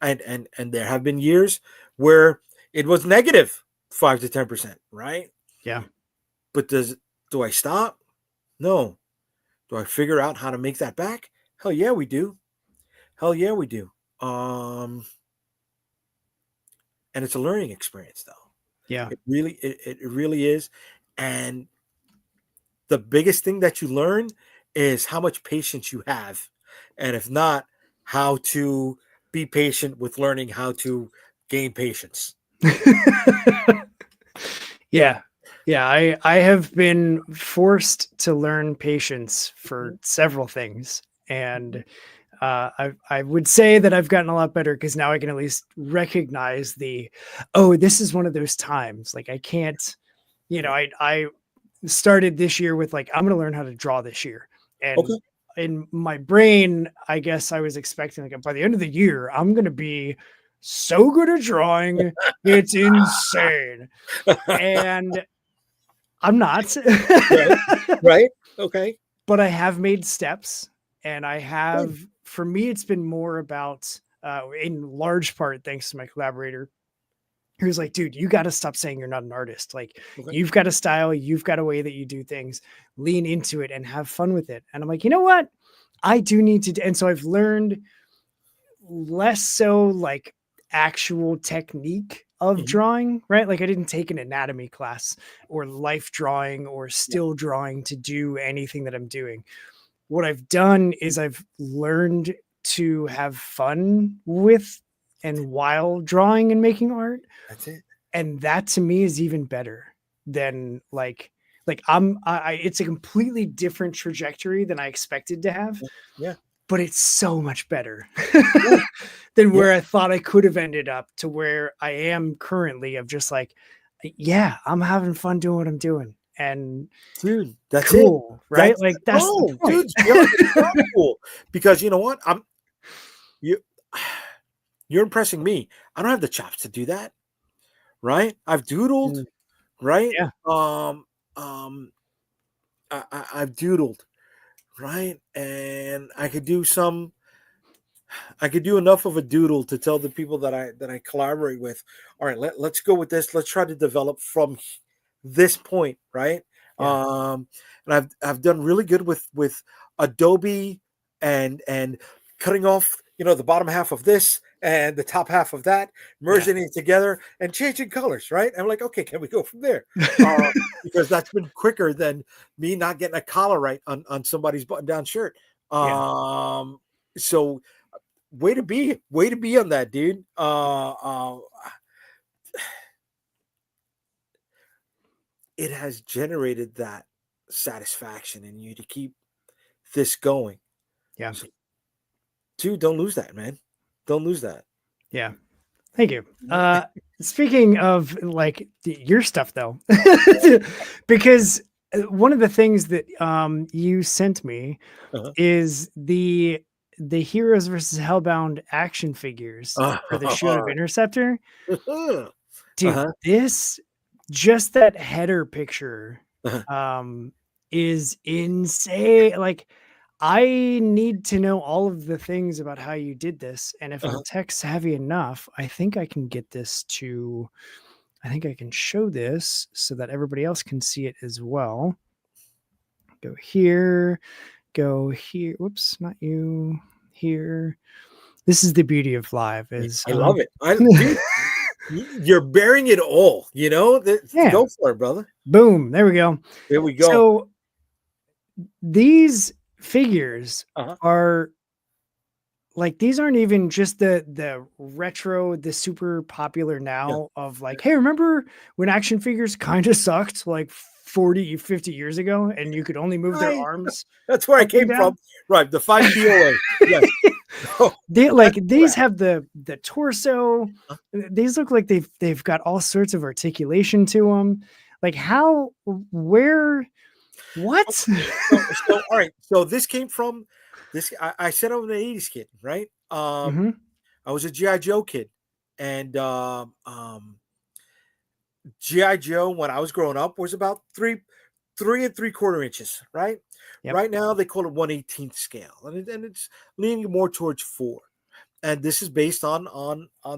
S2: And there have been years where it was negative 5 to 10%, right?
S1: Yeah.
S2: But do I stop? No. Do I figure out how to make that back? Hell yeah, we do. Hell yeah, we do. And it's a learning experience, though.
S1: Yeah.
S2: It really is. And the biggest thing that you learn is how much patience you have, and if not, how to be patient with learning how to gain patience.
S1: Yeah. Yeah. I have been forced to learn patience for several things. And I would say that I've gotten a lot better because now I can at least recognize this is one of those times. Like I can't, I started this year with like, I'm going to learn how to draw this year. And
S2: Okay.
S1: in my brain, I guess I was expecting like by the end of the year, I'm going to be so good at drawing. It's insane. And I'm not.
S2: Right. Okay.
S1: But I have made steps, and for me, it's been more about, in large part, thanks to my collaborator, who's like, dude, you got to stop saying you're not an artist. Like,
S2: Okay.
S1: you've got a style, you've got a way that you do things, lean into it and have fun with it. And I'm like, you know what? I do need to. And so I've learned less so like actual technique of drawing, right? Like I didn't take an anatomy class or life drawing or still drawing to do anything that I'm doing. What I've done is I've learned to have fun with and while drawing and making art.
S2: That's it.
S1: And that to me is even better than like it's a completely different trajectory than I expected to have.
S2: Yeah.
S1: But it's so much better than where I thought I could have ended up, to where I am currently, of just like, yeah, I'm having fun doing what I'm doing. And
S2: dude, that's
S1: cool,
S2: it.
S1: Right? Like that's the point.
S2: Dude, cool. Because you know what? You're impressing me. I don't have the chops to do that. Right? I've doodled, right?
S1: Yeah.
S2: I've doodled, right? And I could do enough of a doodle to tell the people that I collaborate with, all right, let's go with this. Let's try to develop from this point, right?
S1: Yeah.
S2: And I've done really good with Adobe and cutting off, the bottom half of this and the top half of that, merging it together and changing colors, right? I'm like, okay, can we go from there? Because that's been quicker than me not getting a collar right on somebody's button-down shirt. So way to be on that, dude. It has generated that satisfaction in you to keep this going.
S1: Yeah.
S2: So, dude, don't lose that, man. Don't lose that.
S1: Yeah. Thank you. Speaking of like your stuff though, because one of the things that you sent me is the Heroes versus Hellbound action figures for the Shield of Interceptor. Dude, this, just that header picture is insane. Like, I need to know all of the things about how you did this. And if I'm tech savvy enough, I think I can get this to, I think I can show this so that everybody else can see it as well. Go here. Whoops, not you. Here. This is the beauty of live. Is
S2: I love it. Dude, you're bearing it all, Go for it, brother.
S1: Boom. There we go.
S2: There we go.
S1: So these figures are like, these aren't even just the retro, the super popular now of like, hey, remember when action figures kind of sucked like 40, 50 years ago and you could only move their arms?
S2: That's where I came from. Right. The 5 POA. Yes.
S1: These have the torso. These look like they've got all sorts of articulation to them. Like how, where, what?
S2: So all right. So this came from this. I said I'm an '80s kid, right?
S1: Hmm.
S2: I was a GI Joe kid, and GI Joe when I was growing up was about 3 and 3/4 inches, right?
S1: Yep.
S2: Right now they call it 1/18 scale, and it's leaning more towards 4. And this is based on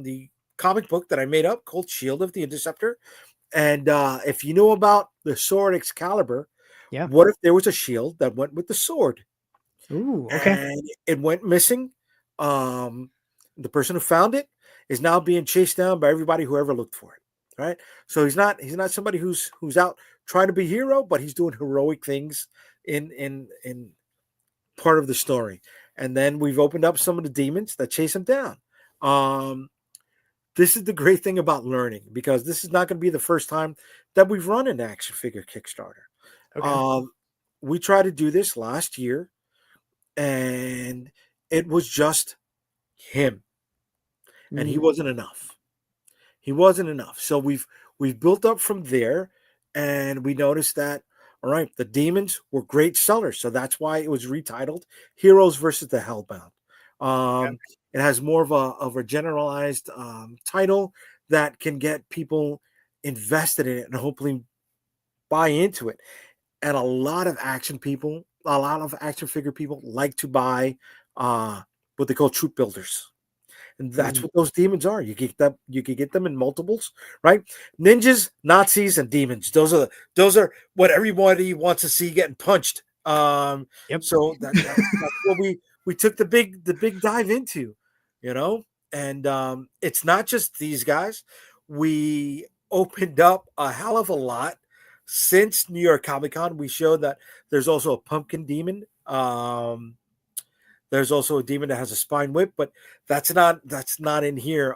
S2: the comic book that I made up called Shield of the Interceptor. And if you know about the sword Excalibur,
S1: Yeah.
S2: what if there was a shield that went with the sword
S1: Ooh, okay.
S2: and it went missing? Um, the person who found it is now being chased down by everybody who ever looked for it. Right. So he's not somebody who's out trying to be a hero, but he's doing heroic things in part of the story. And then we've opened up some of the demons that chase him down. Um, this is the great thing about learning, because this is not going to be the first time that we've run an action figure Kickstarter.
S1: Okay.
S2: Um, we tried to do this last year, and it was just him, and he
S1: Mm,
S2: wasn't enough. He wasn't enough. So we've built up from there, and we noticed that all right, the demons were great sellers, so that's why it was retitled Heroes versus the Hellbound.
S1: yeah.
S2: It has more of a generalized title that can get people invested in it and hopefully buy into it. And a lot of action people, a lot of action figure people like to buy what they call troop builders, and that's
S1: Mm,
S2: what those demons are. You can get them in multiples, right? Ninjas, Nazis, and demons. Those are what everybody wants to see getting punched.
S1: yep.
S2: So that's what we took the big dive into, you know. And it's not just these guys. We opened up a hell of a lot since New York Comic Con. We showed that there's also a pumpkin demon. There's also a demon that has a spine whip, but that's not in here.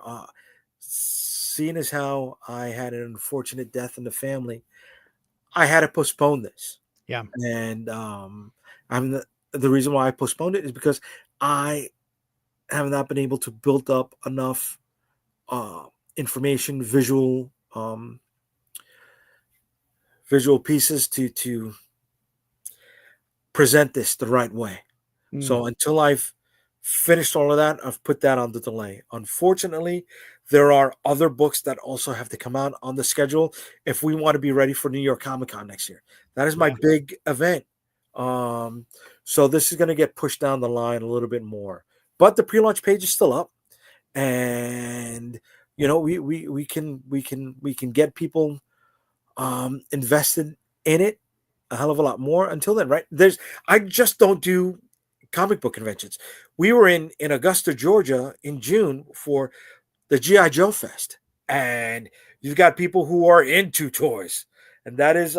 S2: Seeing as how I had an unfortunate death in the family, I had to postpone this.
S1: Yeah.
S2: And I'm the reason why I postponed it is because I have not been able to build up enough uh, information, visual pieces to present this the right way.
S1: Mm,
S2: So until I've finished all of that, I've put that on the delay. Unfortunately, there are other books that also have to come out on the schedule if we want to be ready for New York Comic Con next year. That is my
S1: yeah.
S2: big event. Um, so this is going to get pushed down the line a little bit more. But the pre-launch page is still up, and we can get people invested in it a hell of a lot more. Until then, right? I just don't do comic book conventions. We were in Augusta, Georgia in June for the GI Joe Fest, and you've got people who are into toys, and that is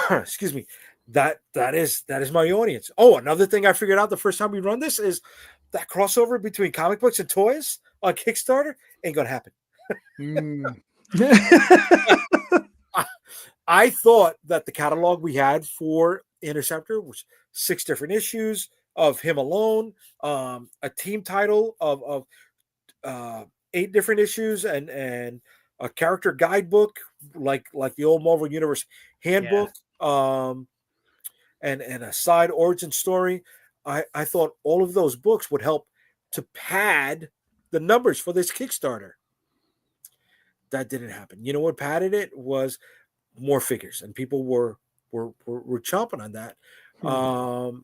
S2: excuse me, that is my audience. Oh, another thing I figured out the first time we run this is that crossover between comic books and toys on Kickstarter ain't gonna happen.
S1: Mm.
S2: I thought that the catalog we had for Interceptor was 6 different issues of him alone, a team title of 8 different issues, and a character guidebook like the old Marvel Universe
S1: Yeah.
S2: handbook, and a side origin story. I thought all of those books would help to pad the numbers for this Kickstarter. That didn't happen. You know what padded it was more figures, and people were chomping on that.
S1: Hmm.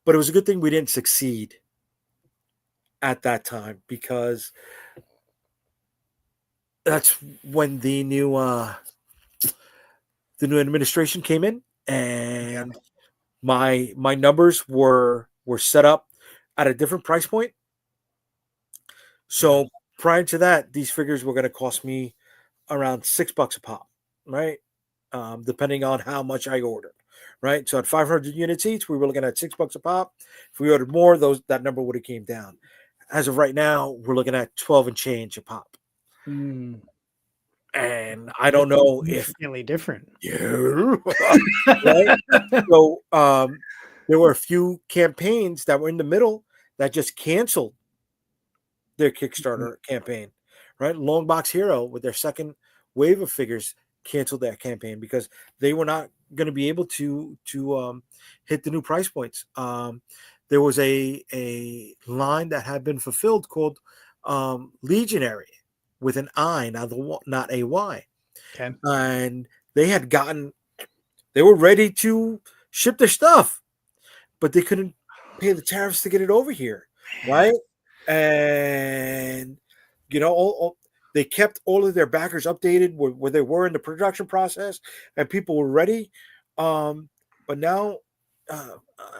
S2: But it was a good thing we didn't succeed at that time, because that's when the new administration came in,
S1: Yeah.
S2: and my numbers were set up at a different price point.
S1: Yeah.
S2: So prior to that, these figures were going to cost me around $6 a pop, right? Depending on how much I ordered, right? So at 500 units each, we were looking at $6 a pop. If we ordered more, that number would have came down. As of right now, we're looking at 12 and change a pop.
S1: Mm.
S2: And I
S1: That's
S2: don't know if
S1: significantly different.
S2: you right. So there were a few campaigns that were in the middle that just canceled their
S1: Mm.
S2: Kickstarter campaign, right? Longbox Hero with their second wave of figures canceled that campaign because they were not going to be able to hit the new price points. There was a line that had been fulfilled called Legionary with an I, not a Y,
S1: Okay.
S2: and they were ready to ship their stuff, but they couldn't pay the tariffs to get it over here, right? And they kept all of their backers updated where they were in the production process, and people were ready. But now,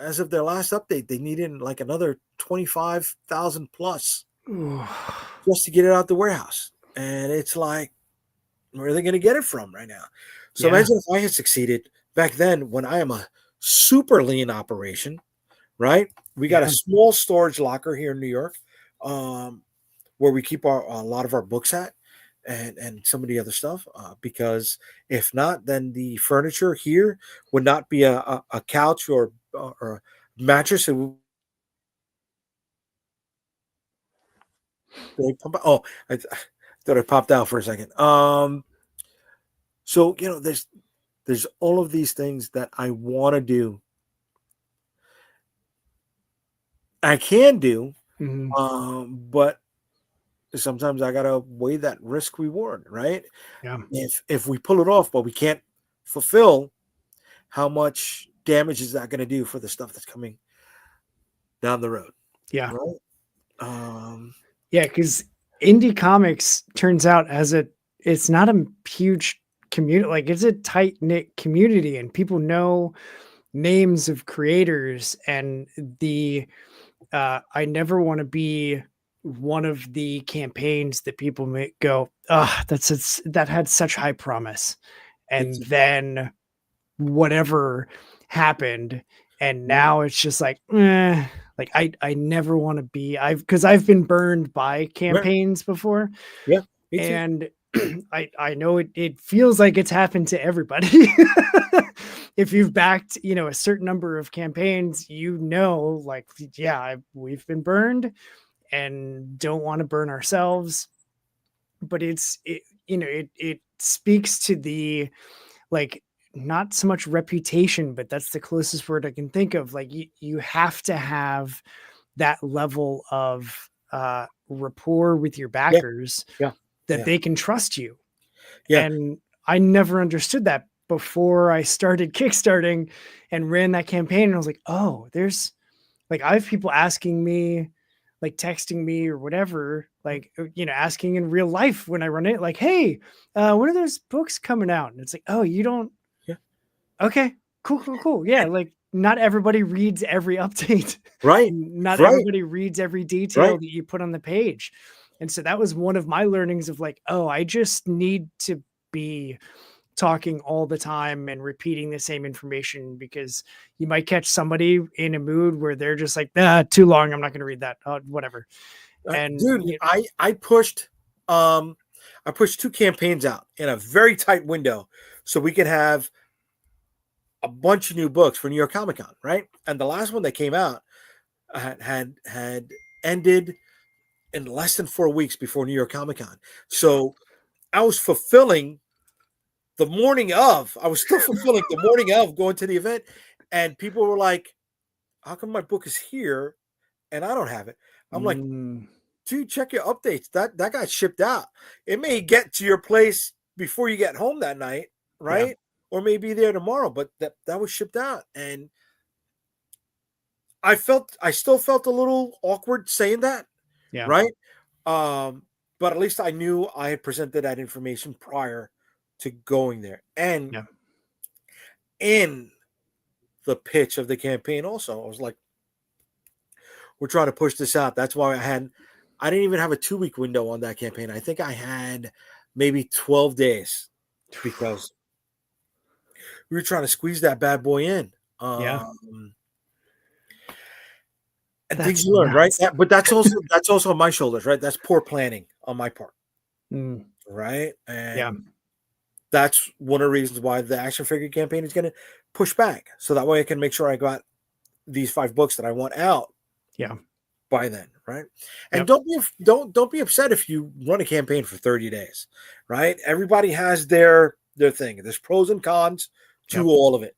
S2: as of their last update, they needed like another 25,000 plus
S1: Ooh.
S2: just to get it out the warehouse, and it's like, where are they going to get it from right now? So
S1: Yeah.
S2: imagine if I had succeeded back then when I am a super lean operation, right? We got a
S1: Yeah.
S2: small storage locker here in New York, where we keep a lot of our books at and some of the other stuff. Because if not, then the furniture here would not be a couch or a mattress. Oh, I thought it popped out for a second. So there's all of these things that I want to do. I can do, but sometimes I gotta weigh that risk reward, right?
S1: Yeah.
S2: If we pull it off, but we can't fulfill, how much damage is that going to do for the stuff that's coming down the road?
S1: Yeah.
S2: Right?
S1: Yeah, because indie comics turns out it's not a huge community, like it's a tight knit community, and people know names of creators. And I never want to be one of the campaigns that people may go, oh, that had such high promise, and then whatever happened, and now it's just like, like I never want to be, because I've been burned by campaigns before.
S2: Yeah, me too.
S1: And I know it feels like it's happened to everybody. If you've backed, a certain number of campaigns, like, yeah, we've been burned and don't want to burn ourselves. But it speaks to the, like, not so much reputation, but that's the closest word I can think of. Like, you have to have that level of rapport with your backers, that they can trust you. And I never understood that before I started kickstarting and ran that campaign. And I was like, oh, there's, like, I have people asking me, like texting me or whatever, like, asking in real life when I run it, like, hey, when are those books coming out? And it's like, oh, you don't. Okay, cool. Yeah, like, not everybody reads every update.
S2: Right.
S1: Not
S2: Right.
S1: everybody reads every detail that you put on the page. And so that was one of my learnings of, like, oh, I just need to be talking all the time and repeating the same information, because you might catch somebody in a mood where they're just like, too long, I'm not going to read that, whatever. And
S2: dude, I pushed 2 campaigns out in a very tight window so we could have a bunch of new books for New York Comic Con, right? And the last one that came out had ended in less than 4 weeks before New York Comic Con. So I was fulfilling the morning of. I was still fulfilling the morning of going to the event, and people were like, "How come my book is here and I don't have it?" I'm like, "Dude, check your updates. That got shipped out. It may get to your place before you get home that night, right?
S1: Yeah.
S2: Or maybe there tomorrow, but that was shipped out." And I still felt a little awkward saying that, right? But at least I knew I had presented that information prior to going there. And in the pitch of the campaign also, I was like, we're trying to push this out. That's why I didn't even have a 2-week window on that campaign. I think I had maybe 12 days because we were trying to squeeze that bad boy in. And things you learn, right? But that's also on my shoulders, right? That's poor planning on my part, right? And that's one of the reasons why the action figure campaign is going to push back, so that way I can make sure I got these 5 books that I want out. By then, right? And don't be upset if you run a campaign for 30 days, right? Everybody has their their thing. There's pros and cons to
S1: Yep.
S2: all of it.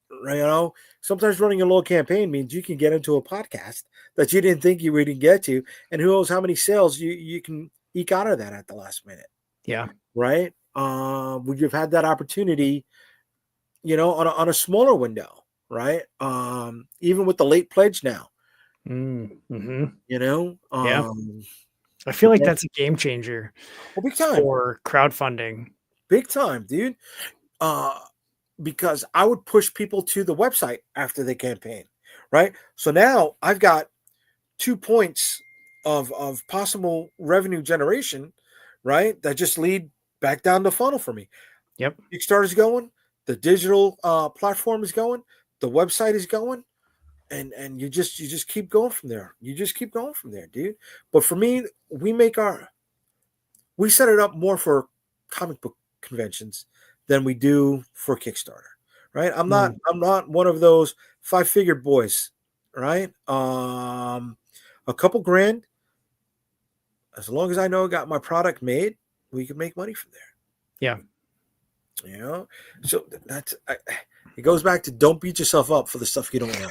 S2: You know, sometimes running a little campaign means you can get into a podcast that you didn't think you would get to, and who knows how many sales you can eke out of that at the last minute.
S1: Yeah.
S2: Right. Would you have had that opportunity, you know, on a smaller window, right? Even with the late pledge now,
S1: Mm-hmm.
S2: you know,
S1: Yeah. I feel like
S2: yeah.
S1: that's a game changer
S2: Well, big time.
S1: for crowdfunding.
S2: Big time, dude. Because I would push people to the website after the campaign, right? So now I've got 2 points of possible revenue generation, right? That just lead back down the funnel for me.
S1: Yep.
S2: Kickstarter's going, the digital platform is going, the website is going, and you just keep going from there. You just keep going from there, dude. But for me, we set it up more for comic book conventions than we do for Kickstarter, right? I'm not one of those 5-figure boys, right? A couple grand, as long as I know I got my product made, we can make money from there.
S1: Yeah.
S2: You know, so it goes back to don't beat yourself up for the stuff you don't know.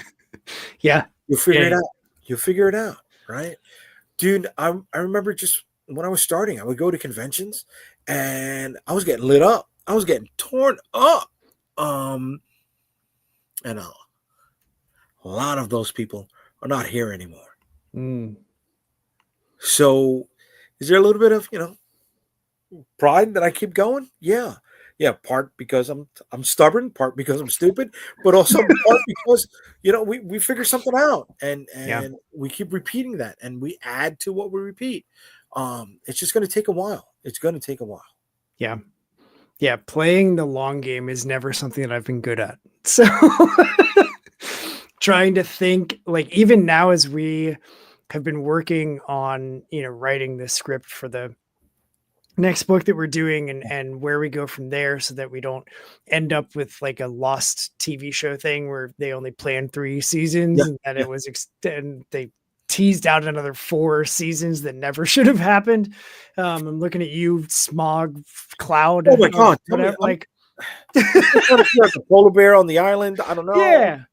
S1: Yeah.
S2: You'll figure it out. You'll figure it out, right? Dude, I remember just when I was starting, I would go to conventions and I was getting lit up. I was getting torn up. And a lot of those people are not here anymore. So is there a little bit of, you know, pride that I keep going? Yeah. Yeah, part because I'm stubborn, part because I'm stupid, but also part because, you know, we figure something out and we keep repeating that and we add to what we repeat. It's just going to take a while. It's going to take a while.
S1: Yeah. Yeah. Playing the long game is never something that I've been good at. So trying to think, like, even now as we have been working on, you know, writing the script for the next book that we're doing and where we go from there so that we don't end up with like a lost TV show thing where they only planned 3 seasons and it was and they teased out another 4 seasons that never should have happened. I'm looking at you, Smog Cloud.
S2: Oh my God.
S1: Whatever, like
S2: the polar bear on the island. I don't know.
S1: Yeah.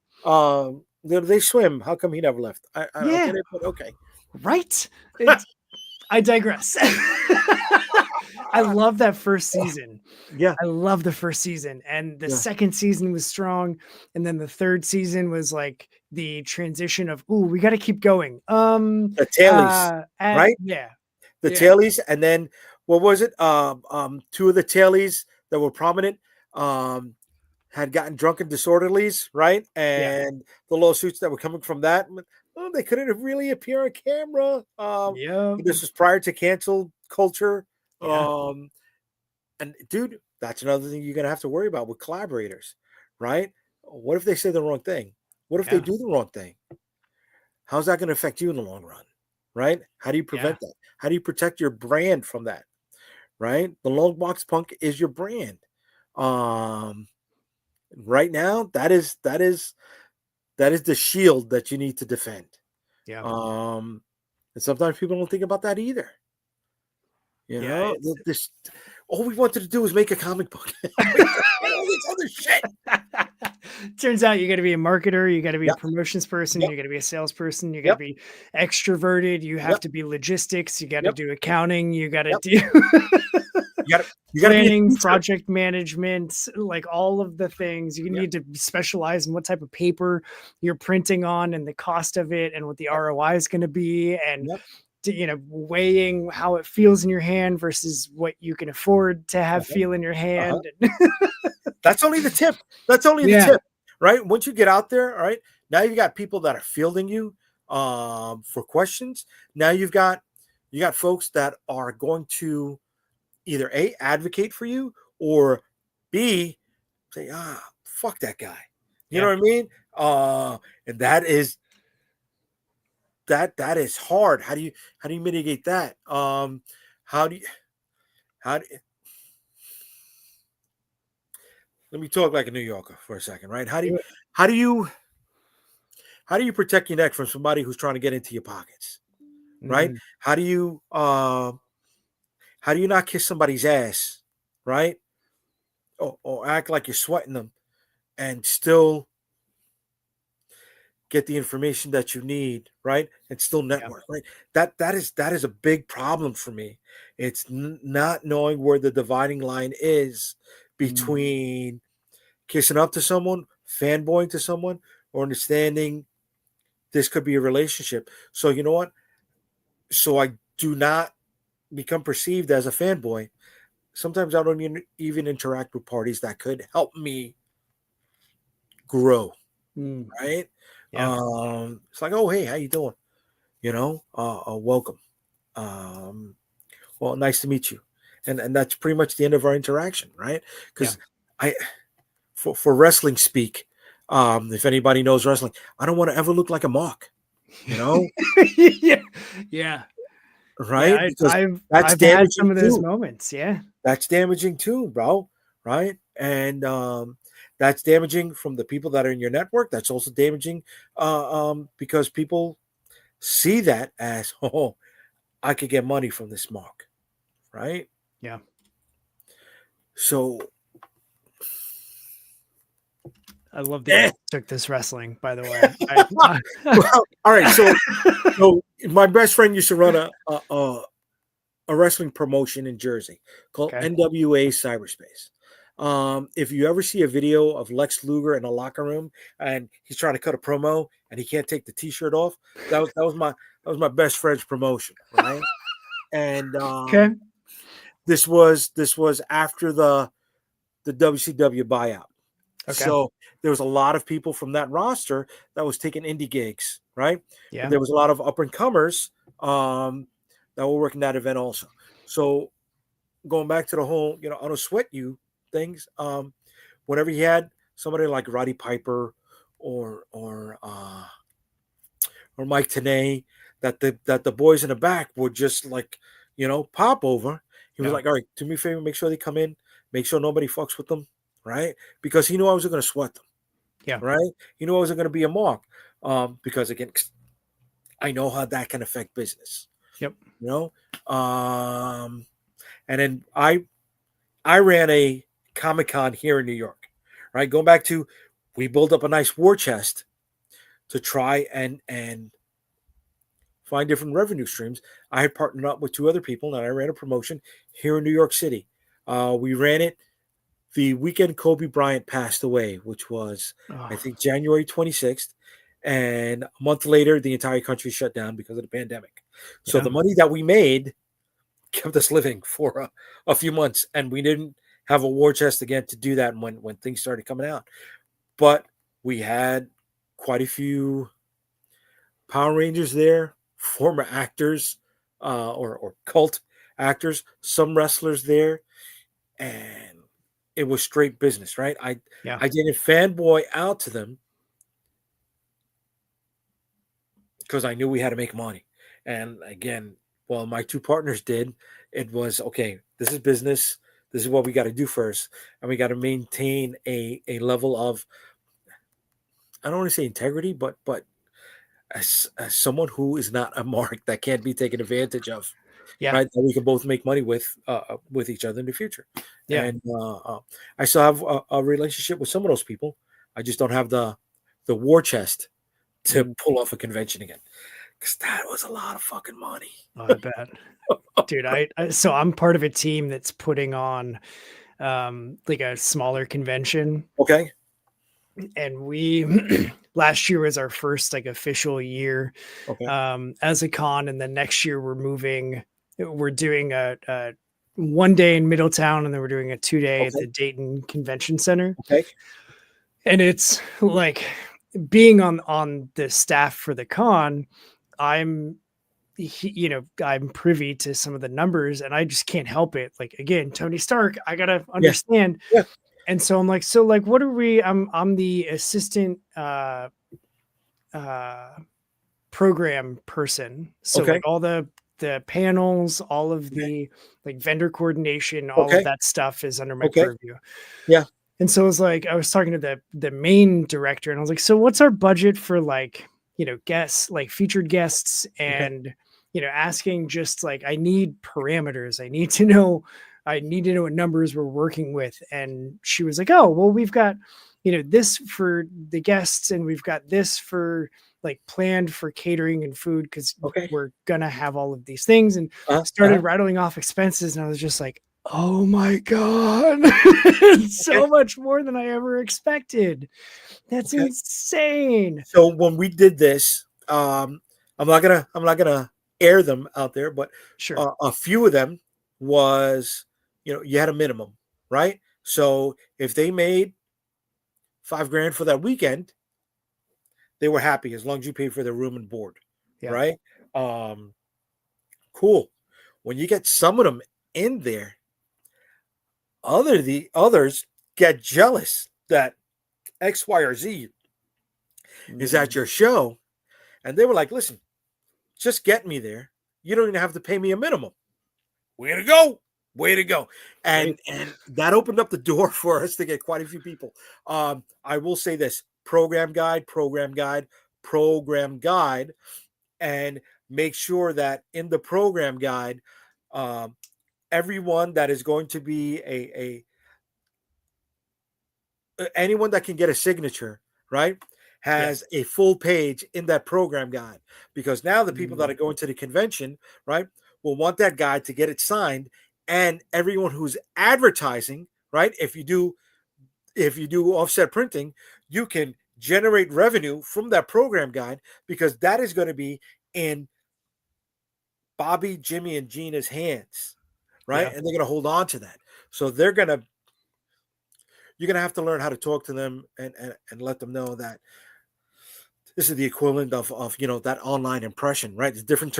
S2: They swim. How come he never left? I don't get it, but okay.
S1: Right. I digress. I love that first season.
S2: Yeah.
S1: I love the first season. And the second season was strong. And then the third season was like the transition of, ooh, we got to keep going.
S2: The tailies, right?
S1: Yeah.
S2: The tailies. And then what was it? 2 of the tailies that were prominent had gotten drunk and disorderlies, right? And the lawsuits that were coming from that, they couldn't really appear on camera. This was prior to cancel culture. And dude, that's another thing you're gonna have to worry about with collaborators, right? What if they say the wrong thing? What if they do the wrong thing? How's that gonna affect you in the long run? Right? How do you prevent that? How do you protect your brand from that? Right? The Long Box Punk is your brand. Right now, that is the shield that you need to defend.
S1: Yeah.
S2: And sometimes people don't think about that either. You know, all we wanted to do was make a comic book. All this other shit.
S1: Turns out you got to be a marketer, you got to be a promotions person, you got to be a salesperson, you got to be extroverted, you have to be logistics, you got to do accounting, you got to do
S2: you got to
S1: planning, project management, like all of the things. You need to specialize in what type of paper you're printing on and the cost of it and what the ROI is going to be and you know, weighing how it feels in your hand versus what you can afford to have feel in your hand.
S2: That's only the tip. That's only the tip, right? Once you get out there, all right, now you got people that are fielding you for questions. Now you got folks that are going to either A, advocate for you, or B, say, fuck that guy. You know what I mean? And that is hard. How do you mitigate that? How do you let me talk like a New Yorker for a second, right? How do you protect your neck from somebody who's trying to get into your pockets? Right? How do you not kiss somebody's ass, right? or act like you're sweating them and still get the information that you need, right? And still network, right? That is a big problem for me. It's not knowing where the dividing line is between kissing up to someone, fanboying to someone, or understanding this could be a relationship. So you know what? So I do not become perceived as a fanboy. Sometimes I don't even interact with parties that could help me grow,
S1: Mm.
S2: right?
S1: Yeah.
S2: It's like, oh hey, how you doing? Welcome. Well, nice to meet you, and that's pretty much the end of our interaction, right?
S1: Yeah.
S2: Because I, for wrestling speak, if anybody knows wrestling, I don't want to ever look like a mark, you know,
S1: Yeah. Yeah. Yeah.
S2: right? Because that's
S1: I've had
S2: damaging
S1: some of those
S2: too.
S1: moments. Yeah.
S2: That's damaging too, bro. Right? And that's damaging from the people that are in your network. That's also damaging because people see that as, oh, I could get money from this mark, right?
S1: Yeah.
S2: So,
S1: I love that you took this wrestling, by the way.
S2: well, all right. So my best friend used to run a wrestling promotion in Jersey called
S1: Okay.
S2: NWA Cyberspace. If you ever see a video of Lex Luger in a locker room and he's trying to cut a promo and he can't take the T-shirt off, that was my best friend's promotion, right? And
S1: Okay.
S2: this was after the WCW buyout.
S1: Okay.
S2: So there was a lot of people from that roster that was taking indie gigs, right?
S1: Yeah.
S2: But there was a lot of up and comers that were working that event also. So going back to the whole, I don't sweat you things. Whenever he had somebody like Roddy Piper or Mike Tenay, that the boys in the back would just like, pop over. He was
S1: Yeah.
S2: like, all right, do me a favor, make sure they come in, make sure nobody fucks with them, right? Because he knew I wasn't going to sweat them.
S1: Yeah.
S2: Right? He knew I wasn't going to be a mark. Because again, I know how that can affect business.
S1: Yep.
S2: And then I ran a Comic-Con here in New York, right? Going back to, we built up a nice war chest to try and find different revenue streams. I had partnered up with two other people and I ran a promotion here in New York City. We ran it the weekend Kobe Bryant passed away, which was, I think, January 26th. And a month later, the entire country shut down because of the pandemic. So the money that we made kept us living for a few months. And we didn't have a war chest again to do that when things started coming out. But we had quite a few Power Rangers there, former actors or cult actors, some wrestlers there. And it was straight business, right? I didn't fanboy out to them because I knew we had to make money. And again, well, my two partners did. It was, okay, this is business. This is what we got to do first. And we got to maintain a level of, I don't want to say integrity, but as someone who is not a mark that can't be taken advantage of.
S1: Yeah.
S2: Right, that we can both make money with each other in the future.
S1: Yeah.
S2: And I still have a relationship with some of those people. I just don't have the war chest to pull off a convention again, because that was a lot of fucking money.
S1: Oh, I bet. Dude, so I'm part of a team that's putting on like a smaller convention.
S2: Okay.
S1: And we last year was our first like official year as a con, and then next year we're doing a 1 day in Middletown, and then we're doing a 2 day at the Dayton Convention Center.
S2: Okay.
S1: And it's like being on the staff for the con, I'm privy to some of the numbers, and I just can't help it. Like, again, Tony Stark, I gotta understand.
S2: Yeah.
S1: And so I'm like, what are we? I'm the assistant program person. So like all the panels, all of the like vendor coordination, all of that stuff is under my purview.
S2: Yeah.
S1: And so it was like, I was talking to the main director, and I was like, so what's our budget for like, guests, like featured guests, and asking just like, I need parameters. I need to know I needed to know what numbers we're working with. And she was like, oh, well, we've got, this for the guests, and we've got this for like planned for catering and food, because
S2: Okay.
S1: we're gonna have all of these things, and started rattling off expenses. And I was just like, oh my God, it's so much more than I ever expected. That's insane.
S2: So when we did this, I'm not gonna air them out there, but
S1: Sure.
S2: a few of them was, you had a minimum, right? So if they made $5,000 for that weekend, they were happy as long as you paid for their room and board,
S1: Yeah.
S2: right? Um, cool. When you get some of them in there, the others get jealous that X, Y, or Z is at your show, and they were like, "Listen, just get me there. You don't even have to pay me a minimum." Way to go. Way to go. And that opened up the door for us to get quite a few people. I will say this: program guide, and make sure that in the program guide, everyone that is going to be anyone that can get a signature, right, has a full page in that program guide, because now the people that are going to the convention, right, will want that guide to get it signed, and everyone who's advertising, right, if you do offset printing, you can generate revenue from that program guide, because that is going to be in Bobby, Jimmy, and Gina's hands, right, and they're going to hold on to that. So you're going to have to learn how to talk to them and let them know that this is the equivalent of that online impression, right? It's different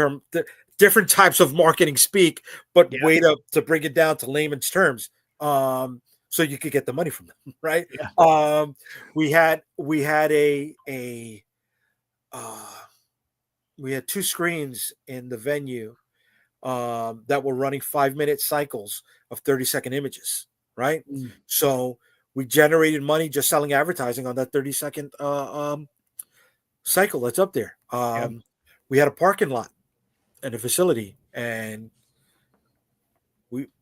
S2: types of marketing speak, but way to bring it down to layman's terms, so you could get the money from them, right? We had two screens in the venue that were running 5-minute cycles of 30-second images, right? So we generated money just selling advertising on that 30-second cycle that's up there. We had a parking lot and a facility, and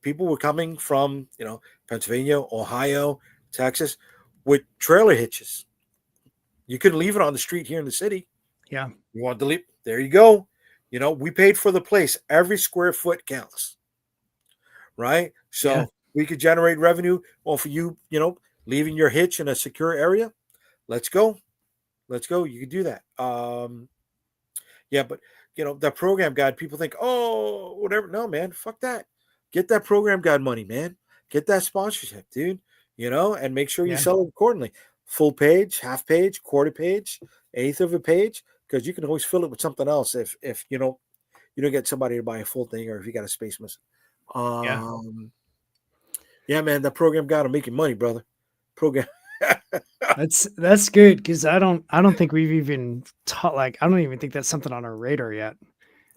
S2: people were coming from Pennsylvania, Ohio, Texas with trailer hitches. You couldn't leave it on the street here in the city.
S1: You
S2: wanted to leave, there you go. We paid for the place. Every square foot counts, right? So we could generate revenue. Well, for you, leaving your hitch in a secure area, let's go. You can do that. But that program guide, people think, oh, whatever. No, man, fuck that. Get that program guide money, man. Get that sponsorship, dude. And make sure you sell it accordingly. Full page, half page, quarter page, eighth of a page, because you can always fill it with something else if you don't get somebody to buy a full thing, or if you got a space missing. Man, that program guide will make you money, brother. Program.
S1: That's good, because I don't think we've even taught, like, I don't even think that's something on our radar yet.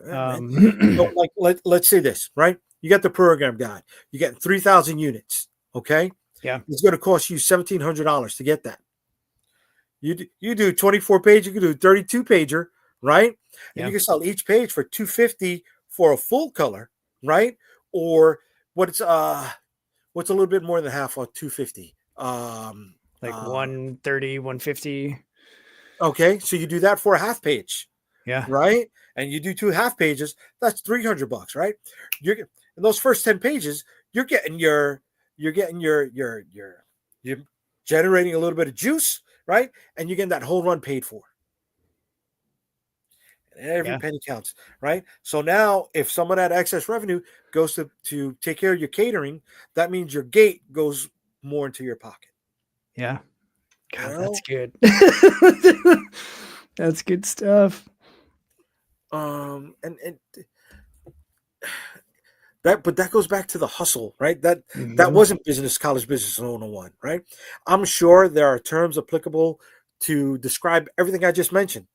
S2: So, like, let's say this, right? You got the program guide. You get 3,000 units. Okay. It's going to cost you $1,700 to get that. You do 24 page, you can do 32 pager, right? And you can sell each page for $250 for a full color, right? Or what's a little bit more than half on $250?
S1: Like 130, 150.
S2: Okay, so you do that for a half page.
S1: Yeah.
S2: Right? And you do 2 half pages, that's $300, right? You're in those first 10 pages, you're generating a little bit of juice, right? And you're getting that whole run paid for. And every penny counts, right? So now if some of that excess revenue goes to take care of your catering, that means your gate goes more into your pocket.
S1: Yeah. God, that's good. That's good stuff.
S2: And that goes back to the hustle, right? That wasn't college business 101, right? I'm sure there are terms applicable to describe everything I just mentioned.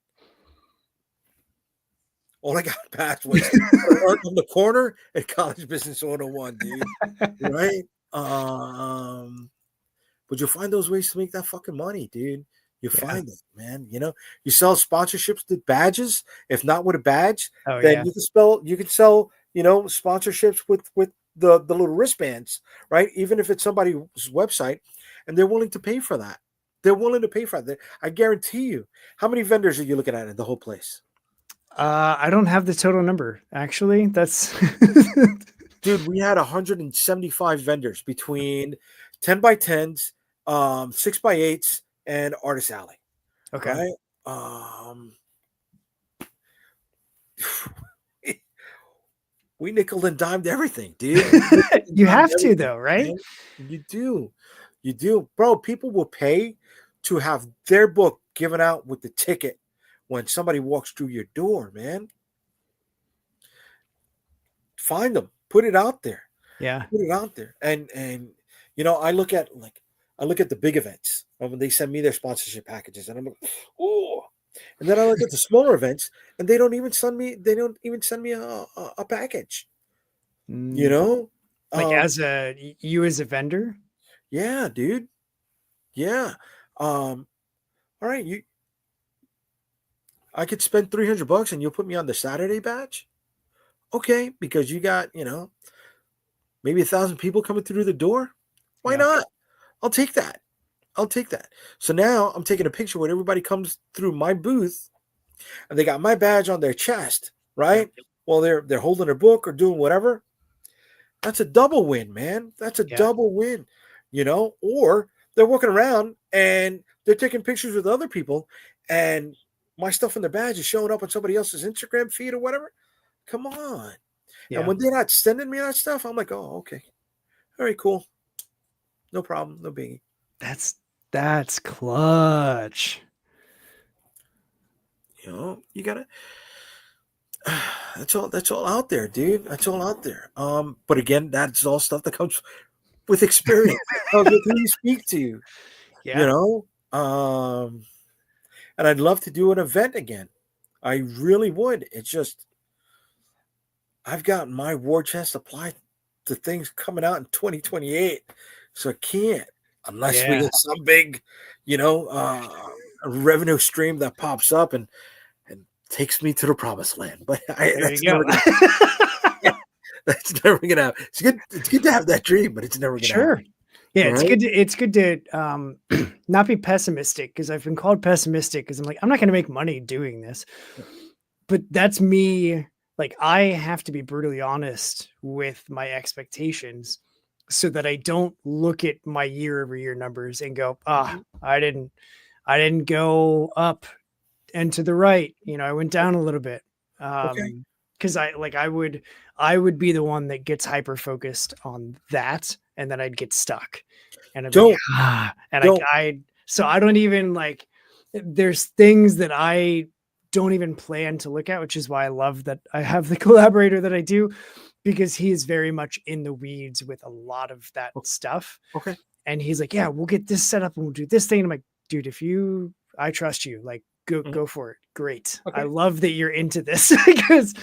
S2: All I got passed was on the corner at College Business 101, dude. Right? But you'll find those ways to make that fucking money, dude. You find it, man. You sell sponsorships with badges. If not with a badge, then you can sell sponsorships with the little wristbands, right? Even if it's somebody's website, and they're willing to pay for that. They're willing to pay for that. I guarantee you. How many vendors are you looking at in the whole place?
S1: I don't have the total number, actually. That's
S2: Dude, we had 175 vendors between 10 by 10s, 6 by 8s, and Artist Alley,
S1: okay.
S2: right? We nickel and dimed everything, dude.
S1: You have to, though, right?
S2: Man. You do. You do. Bro, people will pay to have their book given out with the ticket when somebody walks through your door, man. Find them. Put it out there.
S1: Yeah.
S2: Put it out there. And I look at the big events when they send me their sponsorship packages, and I'm like, oh. And then I look at the smaller events, and they don't even send me a package. You know?
S1: Like as a vendor?
S2: Yeah, dude. Yeah. All right, I could spend $300 and you'll put me on the Saturday batch. Okay, because you got, maybe 1,000 people coming through the door. Why
S1: Yeah.
S2: not? I'll take that. So now I'm taking a picture when everybody comes through my booth and they got my badge on their chest, right?
S1: Yeah.
S2: Well, they're holding their book or doing whatever. That's a double win, man. That's a double win, or they're walking around and they're taking pictures with other people and my stuff in their badge is showing up on somebody else's Instagram feed or whatever. Come on.
S1: Yeah.
S2: And when they're not sending me that stuff, I'm like, oh, okay. All right, cool. No problem. No biggie.
S1: That's clutch.
S2: You gotta that's all out there, dude. That's all out there. But again, that's all stuff that comes with experience. Comes with who you speak to.
S1: Yeah.
S2: And I'd love to do an event again. I really would. It's just I've got my war chest applied to things coming out in 2028. So I can't unless we get some big, revenue stream that pops up and takes me to the promised land. But that's never gonna happen. It's good to have that dream, but it's never gonna happen.
S1: Yeah, right? It's good to not be pessimistic, because I've been called pessimistic because I'm like, I'm not gonna make money doing this. But that's me. Like, I have to be brutally honest with my expectations so that I don't look at my year-over-year numbers and go, I didn't go up and to the right. I went down a little bit. Because I would be the one that gets hyper focused on that, and then I'd get stuck. And so I don't even there's things that I don't even plan to look at, which is why I love that I have the collaborator that I do, because he is very much in the weeds with a lot of that stuff.
S2: Okay.
S1: And he's like, yeah, we'll get this set up and we'll do this thing. And I'm like, dude, I trust you, go for it. Great. Okay. I love that you're into this, because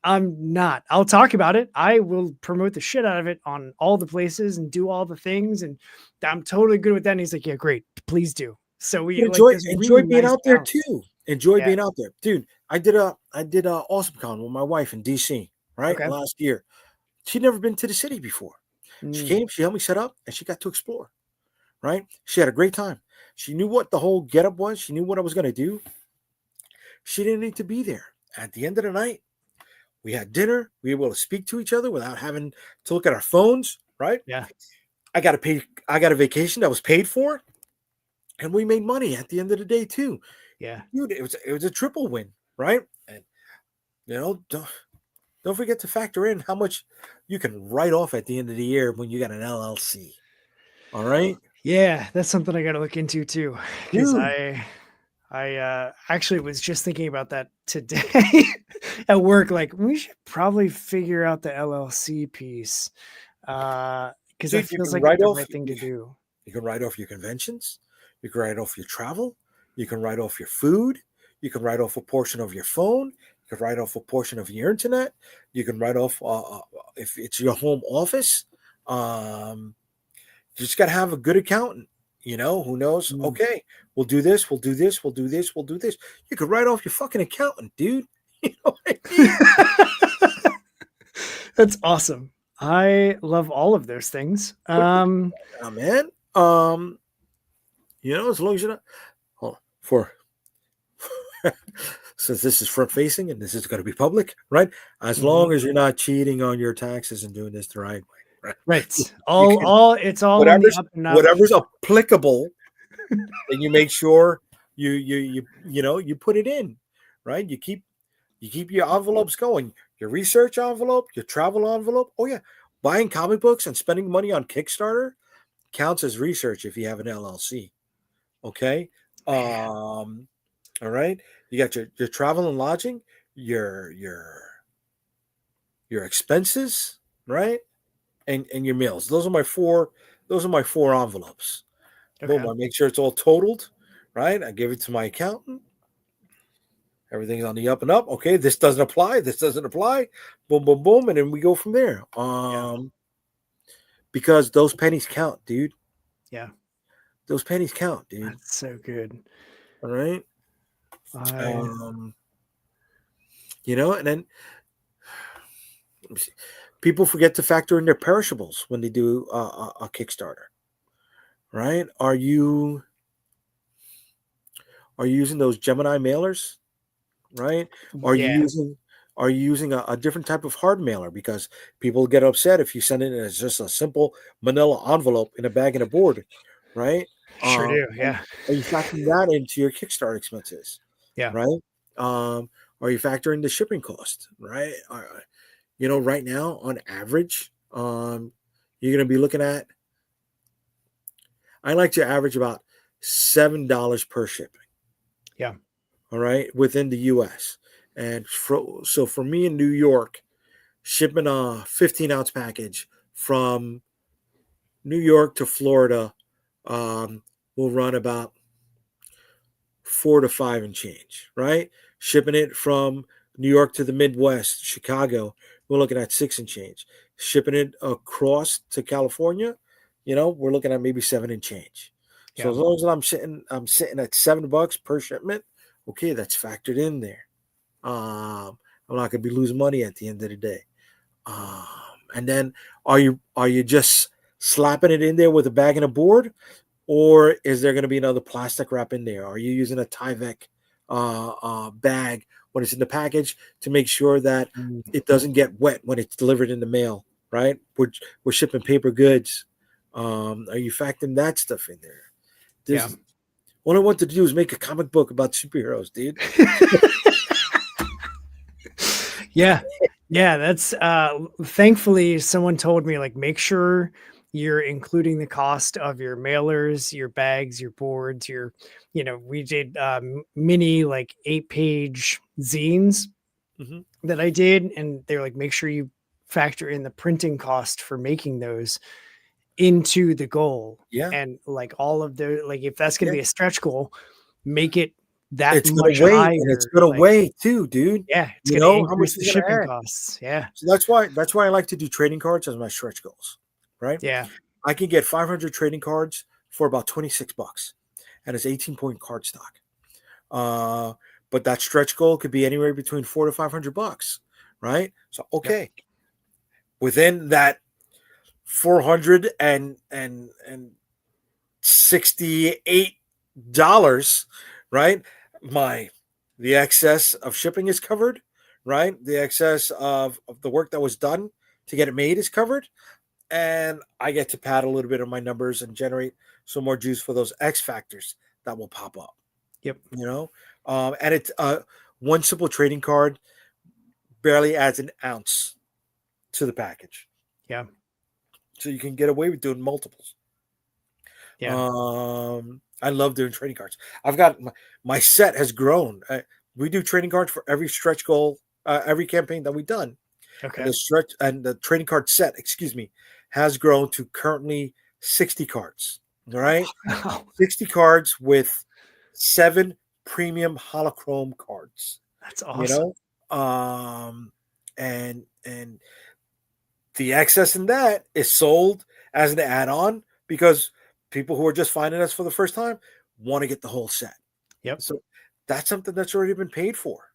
S1: I'm not. I'll talk about it. I will promote the shit out of it on all the places and do all the things. And I'm totally good with that. And he's like, yeah, great. Please do. So we
S2: enjoy being out there too. Enjoy being out there, dude. I did a Awesome Con with my wife in DC, right? Okay. Last year. She'd never been to the city before. She came, she helped me set up, and she got to explore, right? She had a great time. She knew what the whole getup was. She knew what I was going to do. She didn't need to be there. At the end of the night, we had dinner. We were able to speak to each other without having to look at our phones, right?
S1: Yeah.
S2: I got a vacation that was paid for, and we made money at the end of the day too.
S1: Yeah.
S2: Dude, it was a triple win, right? And don't forget to factor in how much you can write off at the end of the year when you got an LLC. All right?
S1: Yeah, that's something I got to look into too, because I actually was just thinking about that today at work. Like, we should probably figure out the LLC piece, because it feels like the right thing to do.
S2: You can write off your conventions. You can write off your travel. You can write off your food. You can write off a portion of your phone. You can write off a portion of your internet. You can write off if it's your home office. You just got to have a good accountant, who knows, okay, we'll do this, we'll do this, we'll do this, we'll do this. You could write off your fucking accountant, dude. You know what I mean?
S1: That's awesome. I love all of those things.
S2: Oh, man. As long as you're not for since this is front facing and this is going to be public, right? As
S1: Mhm.
S2: long as you're not cheating on your taxes and doing this the right way, right?
S1: Right.
S2: You can
S1: It's all on the
S2: whatever's
S1: up and up.
S2: whatever's applicable, then you make sure you put it in, right? You keep your envelopes going, your research envelope, your travel envelope. Oh yeah, buying comic books and spending money on Kickstarter counts as research if you have an LLC. Okay. All right. You got your travel and lodging, your expenses, right? And your meals. Those are my four envelopes.
S1: Okay.
S2: Boom. I make sure it's all totaled, right? I give it to my accountant. Everything's on the up and up. Okay, this doesn't apply. This doesn't apply. Boom, boom, boom, and then we go from there.
S1: Yeah.
S2: Because those pennies count, dude.
S1: Yeah.
S2: Those pennies count, dude.
S1: That's so good.
S2: All right.
S1: I
S2: Um, and then let me see. People forget to factor in their perishables when they do a Kickstarter, right? Are you using those Gemini mailers, right? Are you
S1: yeah,
S2: using are you using a different type of hard mailer? Because people get upset if you send it as just a simple manila envelope in a bag and a board, right?
S1: sure do.
S2: And
S1: Yeah.
S2: are you factoring that into your Kickstarter expenses,
S1: Yeah.
S2: right? Are you factoring the shipping cost, right? Right now on average, you're going to be looking at. I like to average about $7 per shipping.
S1: Yeah.
S2: All right, within the U.S. And so for me in New York, shipping a 15-ounce package from New York to Florida will run about 4 to 5 and change, right? Shipping it from New York to the Midwest, Chicago, we're looking at 6 and change. Shipping it across to California, we're looking at maybe 7 and change. So
S1: Yeah.
S2: as long as I'm sitting at $7 per shipment, okay, that's factored in there. I'm not gonna be losing money at the end of the day. Um, and then are you just slapping it in there with a bag and a board, or is there going to be another plastic wrap in there? Are you using a Tyvek bag when it's in the package to make sure that
S1: Mm,
S2: it doesn't get wet when it's delivered in the mail? Right? We're shipping paper goods. Are you factoring that stuff in there?
S1: yeah.
S2: This All I want to do is make a comic book about superheroes, dude.
S1: Yeah. Yeah, that's thankfully someone told me like make sure you're including the cost of your mailers, your bags, your boards, we did mini like 8-page zines
S2: Hmm.
S1: that I did and they're like make sure you factor in the printing cost for making those into the goal.
S2: Yeah,
S1: And like all of the like if that's going to
S2: yeah.
S1: be a stretch goal, make it that
S2: It's gonna
S1: much
S2: weigh, and it's
S1: higher.
S2: gonna
S1: Like
S2: weigh too, dude.
S1: yeah, it's
S2: You
S1: going to
S2: know how much
S1: increase the
S2: it's gonna
S1: shipping
S2: add.
S1: costs. Yeah.
S2: So that's why I like to do trading cards as my stretch goals, right?
S1: Yeah.
S2: I can get 500 trading cards for about $26, and it's 18-point card stock. Uh, but that stretch goal could be anywhere between $400 to $500, right? So
S1: Yep.
S2: okay, within that 468 dollars, right? My the excess of shipping is covered, right? The excess of the work that was done to get it made is covered, and I get to pad a little bit of my numbers and generate some more juice for those X factors that will pop up.
S1: Yep.
S2: And it's one simple trading card barely adds an ounce to the package,
S1: Yeah.
S2: so you can get away with doing multiples.
S1: Yeah.
S2: I love doing trading cards. I've got my set has grown. We do trading cards for every stretch goal, every campaign that we've done, and
S1: Okay.
S2: the trading card set, excuse me, has grown to currently 60 cards. All right,
S1: Wow.
S2: 60 cards with 7 premium holochrome cards.
S1: That's
S2: You
S1: awesome.
S2: know, and the excess in that is sold as an add-on because people who are just finding us for the first time want to get the whole set.
S1: Yep.
S2: So that's something that's already been paid for,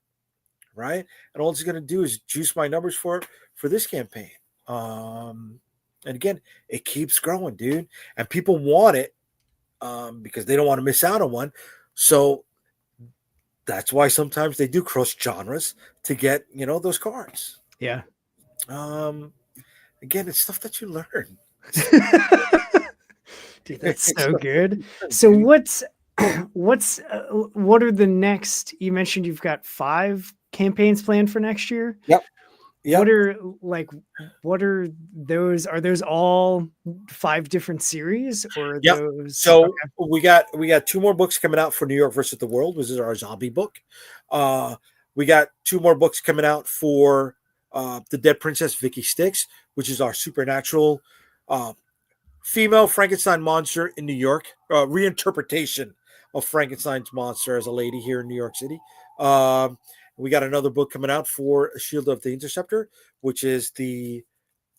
S2: right? And all it's going to do is juice my numbers for this campaign. And again, it keeps growing, dude. And people want it because they don't want to miss out on one. So that's why sometimes they do cross genres to get, those cards.
S1: Yeah.
S2: Again, it's stuff that you learn.
S1: Dude, that's so good. So what are the next, you mentioned you've got 5 campaigns planned for next year.
S2: Yep.
S1: What are those? Are those all 5 different series, or are
S2: Yep.
S1: those?
S2: So
S1: okay.
S2: we got 2 more books coming out for New York versus the World, which is our zombie book. We got 2 more books coming out for the Dead Princess Vicky Styx, which is our supernatural female Frankenstein monster in New York, reinterpretation of Frankenstein's monster as a lady here in New York City. We got another book coming out for Shield of the Interceptor, which is the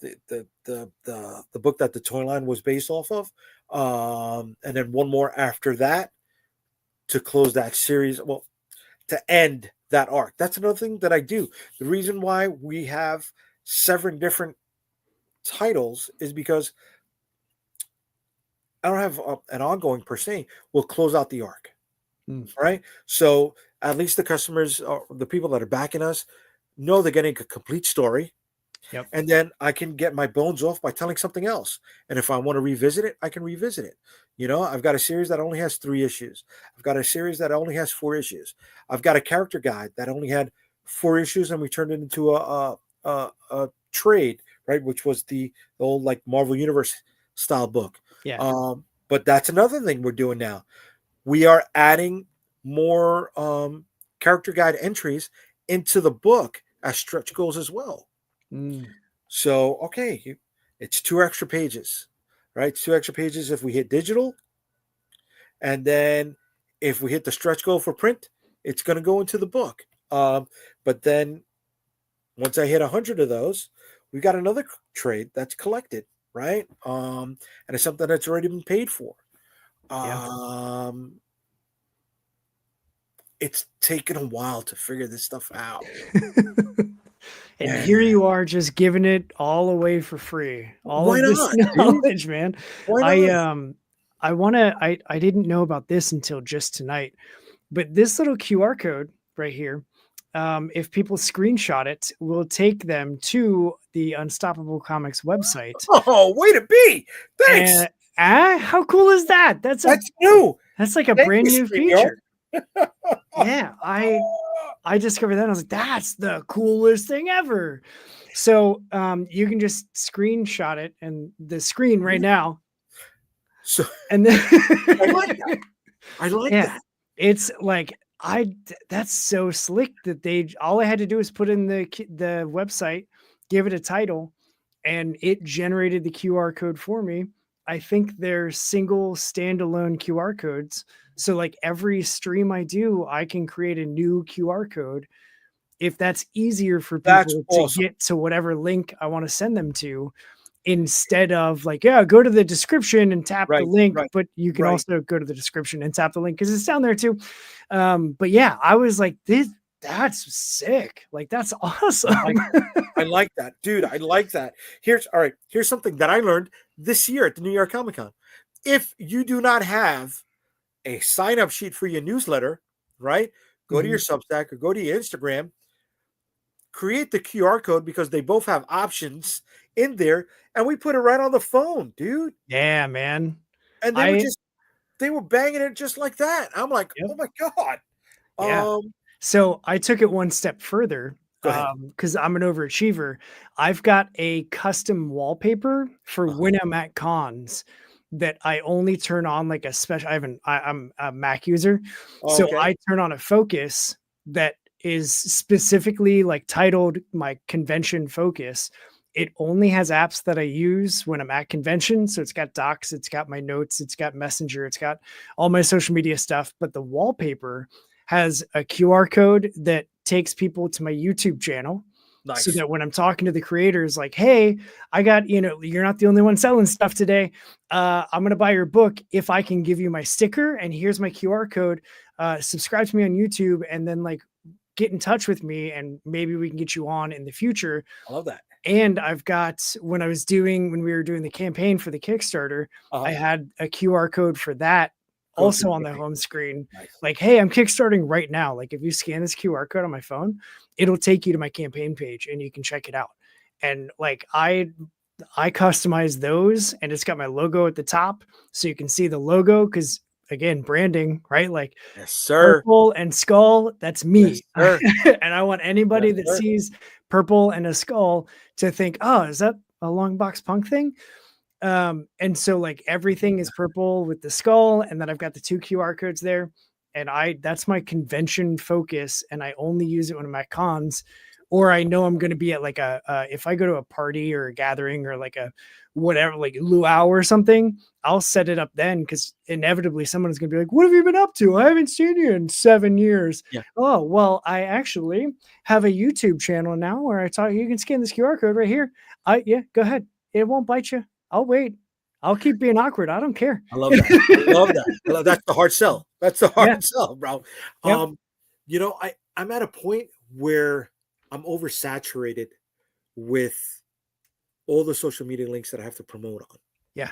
S2: book that the toy line was based off of, and then one more after that to close that series. Well, to end that arc. That's another thing that I do. The reason why we have 7 different titles is because I don't have an ongoing per se. We'll close out the arc, right? So at least the customers, or the people that are backing us, know they're getting a complete story.
S1: Yep.
S2: And then I can get my bones off by telling something else. And if I want to revisit it, I can revisit it. I've got a series that only has 3 issues. I've got a series that only has 4 issues. I've got a character guide that only had 4 issues, and we turned it into a trade, right? Which was the old like Marvel Universe style book.
S1: Yeah.
S2: But that's another thing we're doing now. We are adding more character guide entries into the book as stretch goals as well. So, okay, it's 2 extra pages, right? 2 extra pages if we hit digital. And then if we hit the stretch goal for print, it's going to go into the book. But then once I hit 100 of those, we got another trade that's collected, right? And it's something that's already been paid for. It's taken a while to figure this stuff out.
S1: And here you are just giving it all away for free. All of this knowledge, man. I didn't know about this until just tonight, but this little QR code right here, if people screenshot it, will take them to the Unstoppable Comics website.
S2: Oh, way to be! Thanks.
S1: How cool is that? That's
S2: new.
S1: That's like a brand new feature. Yeah, I discovered that. And I was like, that's the coolest thing ever. So you can just screenshot it and the screen right now.
S2: So
S1: and then
S2: I like that.
S1: It's like that's so slick that all I had to do was put in the website, give it a title, and it generated the QR code for me. I think they're single standalone QR codes. So like every stream I do, I can create a new QR code if that's easier for people to get to whatever link I want to send them to, instead of like, go to the description and tap the link, but you can also go to the description and tap the link because it's down there too. But yeah, I was like, that's sick. Like, that's awesome.
S2: I like that, dude. I like that. Here's something that I learned this year at the New York Comic Con. If you do not have a sign-up sheet for your newsletter, right? Go to your Substack or go to your Instagram, create the QR code because they both have options in there, and we put it right on the phone, dude.
S1: Yeah, man.
S2: And they were banging it just like that. I'm like, oh my God.
S1: Yeah. So I took it one step further because I'm an overachiever. I've got a custom wallpaper for when I'm at cons that I only turn on like a special. I'm a Mac user, so I turn on a focus that is specifically like titled my convention focus. It only has apps that I use when I'm at convention. So it's got Docs, it's got my notes, it's got Messenger, it's got all my social media stuff. But the wallpaper has a QR code that takes people to my YouTube channel. Nice. So that when I'm talking to the creators, like, hey, I got, you're not the only one selling stuff today. I'm going to buy your book if I can give you my sticker, and here's my QR code. Subscribe to me on YouTube, and then like get in touch with me, and maybe we can get you on in the future.
S2: I love that.
S1: And I've got, when we were doing the campaign for the Kickstarter, I had a QR code for that
S2: Go through.
S1: also on the home screen.
S2: Nice.
S1: Like, hey, I'm kickstarting right now. Like, if you scan this QR code on my phone, it'll take you to my campaign page and you can check it out. And like, I customize those, and it's got my logo at the top so you can see the logo, because again, branding, right? Like,
S2: Yes, sir.
S1: purple and skull, that's
S2: Yes,
S1: me.
S2: sir.
S1: And I want anybody
S2: Yes,
S1: that
S2: sir.
S1: sees purple and a skull to think, oh, is that a long box punk thing? And so like everything is purple with the skull, and then I've got the 2 QR codes there, and that's my convention focus, and I only use it when I'm at cons, or I know I'm going to be at like if I go to a party or a gathering or like a whatever, like luau or something, I'll set it up then, because inevitably someone's going to be like, what have you been up to? I haven't seen you in 7 years.
S2: Yeah.
S1: Oh, well, I actually have a YouTube channel now where I talk, you can scan this QR code right here. Yeah, go ahead. It won't bite you. I'll wait. I'll keep being awkward. I don't care.
S2: I love that. I love that. That's the hard sell. That's the hard sell, bro.
S1: Yep.
S2: You know, I'm at a point where I'm oversaturated with all the social media links that I have to promote on.
S1: Yeah.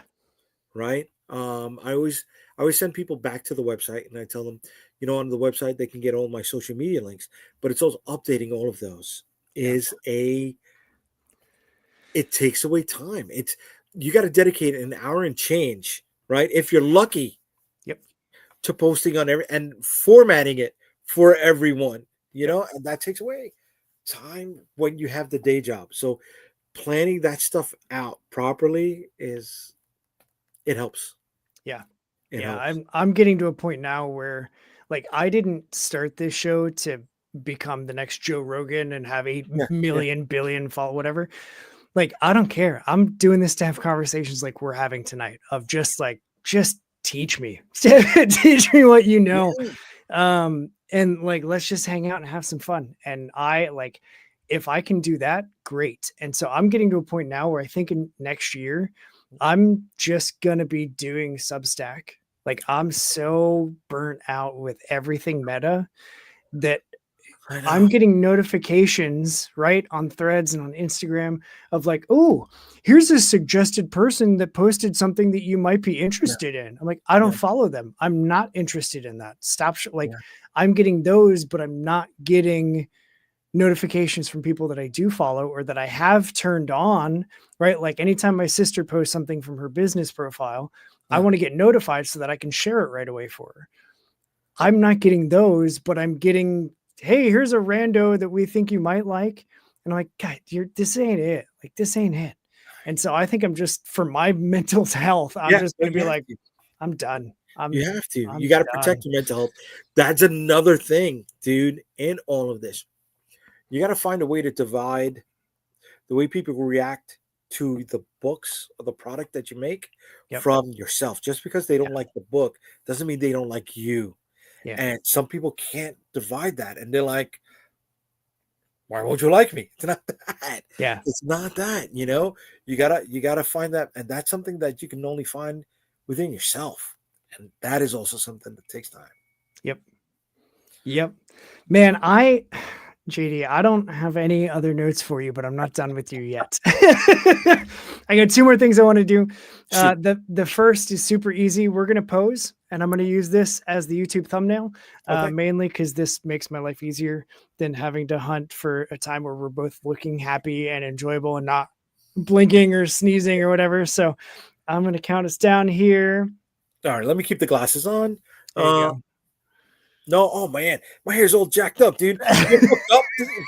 S2: Right. I always send people back to the website, and I tell them, you know, on the website they can get all my social media links, but it's also updating all of those it takes away time. You got to dedicate an hour and change, right? If you're lucky, to posting on and formatting it for everyone, you know, and that takes away time when you have the day job. So planning that stuff out properly it helps.
S1: Yeah.
S2: It helps.
S1: I'm getting to a point now where, like, I didn't start this show to become the next Joe Rogan and have 8 million billion follow whatever. Like, I don't care. I'm doing this to have conversations like we're having tonight, of just teach me, teach me what you know. And like, let's just hang out and have some fun. And if I can do that, great. And so I'm getting to a point now where I think in next year, I'm just going to be doing Substack. Like, I'm so burnt out with everything meta that I'm getting notifications right on Threads and on Instagram of like, oh, here's a suggested person that posted something that you might be interested in. I'm like, I don't follow them. I'm not interested in that. Stop. I'm getting those, but I'm not getting notifications from people that I do follow or that I have turned on, right? Like, anytime my sister posts something from her business profile, I want to get notified so that I can share it right away for her. I'm not getting those, but I'm getting, hey, here's a rando that we think you might like. And I'm like, God, this ain't it. Like, this ain't it. And so I think I'm just, for my mental health, I'm just going to be like, I'm done.
S2: You have to. You got to protect your mental health. That's another thing, dude, in all of this. You got to find a way to divide the way people react to the books or the product that you make from yourself. Just because they don't like the book doesn't mean they don't like you. Yeah. And some people can't divide that. And they're like, why won't you like me? It's not that.
S1: Yeah.
S2: It's not that, you know. You gotta find that. And that's something that you can only find within yourself. And that is also something that takes time.
S1: Yep. Man, JD, I don't have any other notes for you, but I'm not done with you yet. I got 2 more things I want to do. The first is super easy. We're going to pose, and I'm going to use this as the YouTube thumbnail, mainly because this makes my life easier than having to hunt for a time where we're both looking happy and enjoyable and not blinking or sneezing or whatever. So I'm going to count us down here.
S2: All right, let me keep the glasses on.
S1: There you go.
S2: No, oh man, my hair's all jacked up, dude.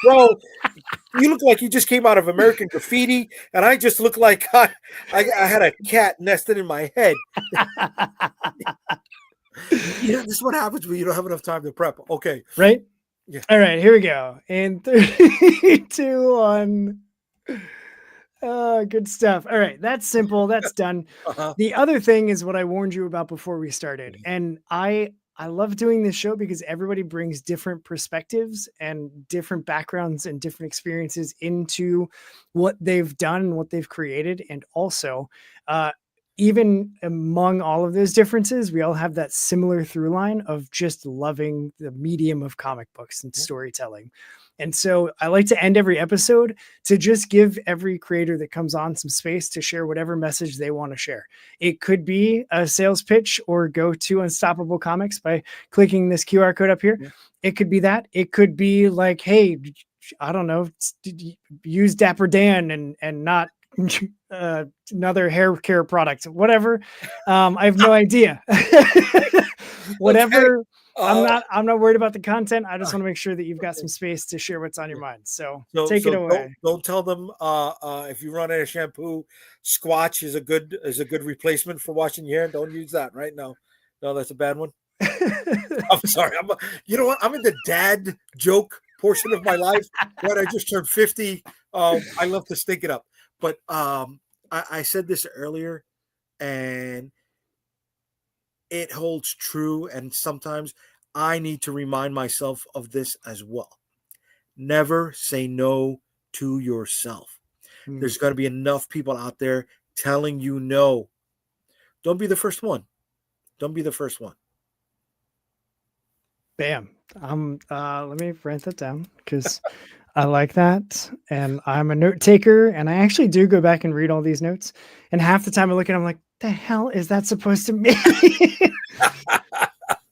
S2: Bro, you look like you just came out of American Graffiti, and I just look like I had a cat nested in my head. You know, this is what happens when you don't have enough time to prep. Okay.
S1: Right?
S2: Yeah.
S1: All right, here we go. In 3, 2, 1. Oh, good stuff. All right, that's simple. That's done. The other thing is what I warned you about before we started. And I love doing this show because everybody brings different perspectives and different backgrounds and different experiences into what they've done and what they've created. And also, even among all of those differences, we all have that similar through line of just loving the medium of comic books and storytelling. And so I like to end every episode to just give every creator that comes on some space to share whatever message they want to share. It could be a sales pitch or go to Unstoppable Comics by clicking this QR code up here.
S2: Yeah.
S1: It could be that. It could be like, hey, I don't know, use Dapper Dan and not another hair care product, whatever. I have no idea. Whatever.
S2: Okay.
S1: I'm not worried about the content. I just want to make sure that you've got some space to share what's on your mind. So take it away.
S2: Don't tell them if you run out of shampoo, Squatch is a good replacement for washing your hair. Don't use that, right? No, that's a bad one. I'm sorry. You know what? I'm in the dad joke portion of my life. When I just turned 50, I love to stink it up. But I said this earlier, and it holds true. And sometimes I need to remind myself of this as well. Never say no to yourself. There's going to be enough people out there telling you no. Don't be the first one. Don't be the first one.
S1: Bam. Let me write that down because I like that. And I'm a note taker, and I actually do go back and read all these notes. And half the time I look at it, I'm like, the hell is that supposed to mean?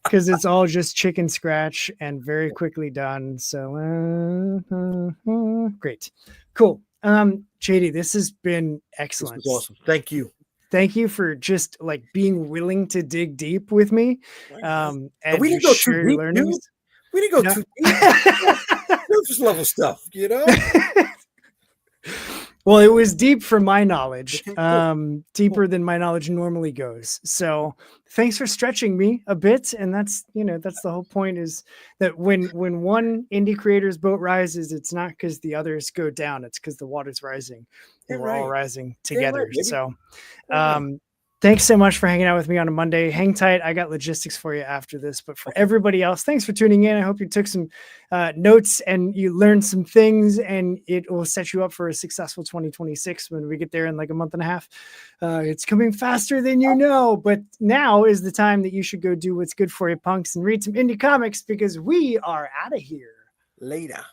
S1: Because it's all just chicken scratch and very quickly done. So great. Cool. JayDee, this has been excellent.
S2: This was awesome. Thank you.
S1: Thank you for just like being willing to dig deep with me. And
S2: we didn't go too deep, learnings. We didn't go too deep. Surface level stuff, you know?
S1: Well, it was deep for my knowledge, deeper than my knowledge normally goes. So thanks for stretching me a bit. And that's the whole point, is that when one indie creator's boat rises, it's not because the others go down. It's because the water's rising and we're all rising together. So thanks so much for hanging out with me on a Monday. Hang tight. I got logistics for you after this, but for everybody else, thanks for tuning in. I hope you took some notes and you learned some things, and it will set you up for a successful 2026 when we get there in like a month and a half. It's coming faster than you know, but now is the time that you should go do what's good for you, punks, and read some indie comics, because we are out of here.
S2: Later.